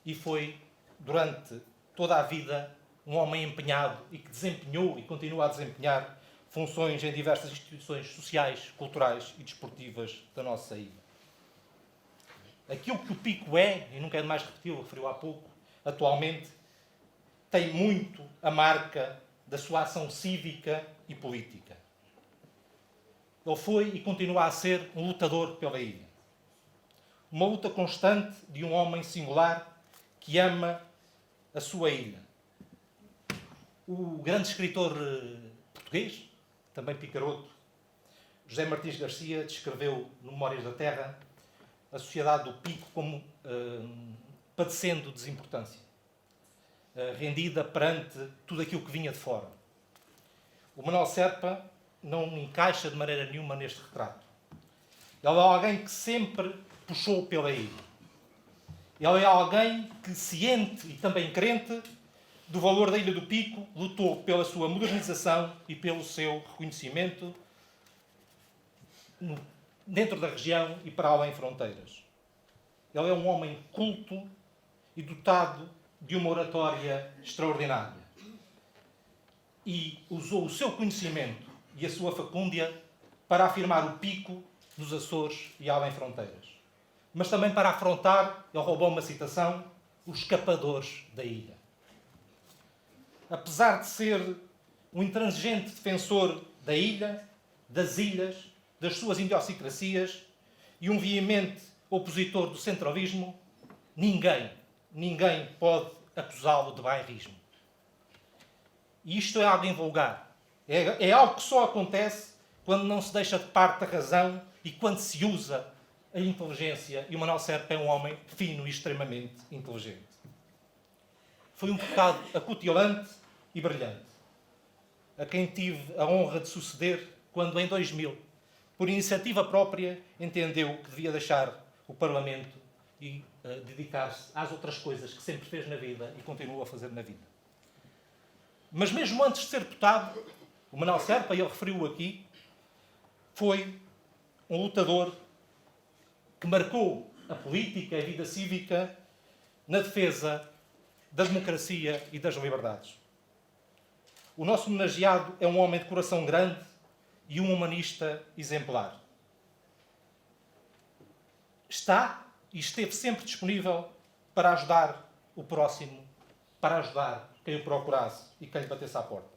e foi, durante toda a vida, um homem empenhado e que desempenhou e continua a desempenhar funções em diversas instituições sociais, culturais e desportivas da nossa ilha. Aquilo que o Pico é, e nunca é demais repetir, referiu há pouco, atualmente, tem muito a marca da sua ação cívica e política. Ele foi e continua a ser um lutador pela ilha. Uma luta constante de um homem singular que ama a sua ilha. O grande escritor português, também picaroto, José Martins Garcia, descreveu no Memórias da Terra a sociedade do Pico como padecendo desimportância, rendida perante tudo aquilo que vinha de fora. O Manuel Serpa não encaixa de maneira nenhuma neste retrato. Ele é alguém que sempre puxou pela ilha. Ele é alguém que, ciente e também crente do valor da Ilha do Pico, lutou pela sua modernização e pelo seu reconhecimento dentro da região e para além fronteiras. Ele é um homem culto e dotado de uma oratória extraordinária. E usou o seu conhecimento e a sua facúndia para afirmar o Pico nos Açores e além fronteiras. Mas também para afrontar, ele roubou uma citação, os escapadores da ilha. Apesar de ser um intransigente defensor da ilha, das ilhas, das suas idiosincrasias e um veemente opositor do centralismo, ninguém pode acusá-lo de bairrismo. E isto é algo invulgar. É algo que só acontece quando não se deixa de parte da razão e quando se usa a inteligência. E o Manuel Serpa é um homem fino e extremamente inteligente. Foi um deputado acutilante e brilhante, a quem tive a honra de suceder quando, em 2000, por iniciativa própria, entendeu que devia deixar o Parlamento e dedicar-se às outras coisas que sempre fez na vida e continua a fazer na vida. Mas mesmo antes de ser deputado, o Manuel Serpa, ele referiu aqui, foi um lutador que marcou a política e a vida cívica na defesa da democracia e das liberdades. O nosso homenageado é um homem de coração grande e um humanista exemplar. Está e esteve sempre disponível para ajudar o próximo, para ajudar quem o procurasse e quem lhe batesse à porta.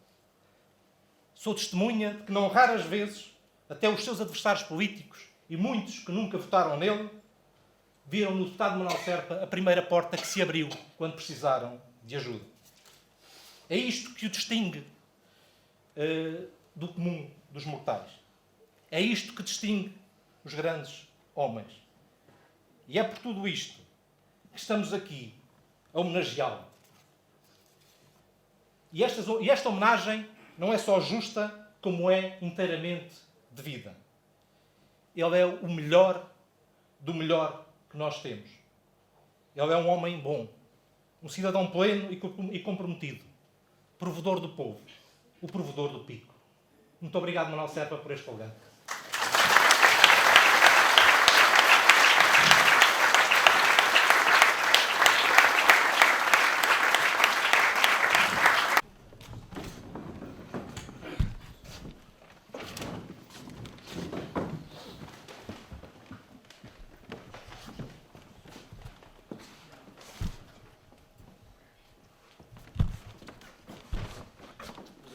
Sou testemunha de que não raras vezes, até os seus adversários políticos e muitos que nunca votaram nele, viram no deputado Manuel Serpa a primeira porta que se abriu quando precisaram de ajuda. É isto que o distingue do comum dos mortais. É isto que distingue os grandes homens. E é por tudo isto que estamos aqui a homenageá-lo. E esta homenagem não é só justa, como é inteiramente devida. Ele é o melhor do melhor que nós temos. Ele é um homem bom, um cidadão pleno e comprometido, provedor do povo, o provedor do Pico. Muito obrigado, Manuel Serpa, por este lugar.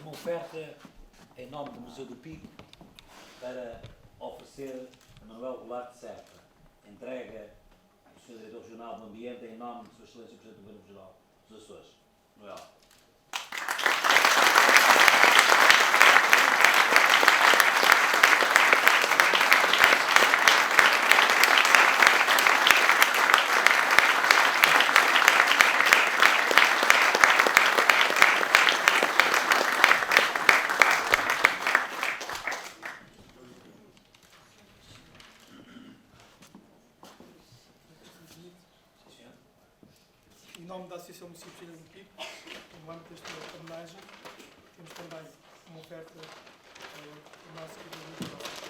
Uma oferta em nome do Museu do Pico para oferecer a Manuel Goulart de Serpa. Entrega o Sr. Diretor Regional do Ambiente em nome de Sua Excelência o Presidente do Governo Regional dos Açores. Manuel. Em nome da Associação Municipal do Pico, no âmbito desta homenagem, temos também uma oferta do nosso querido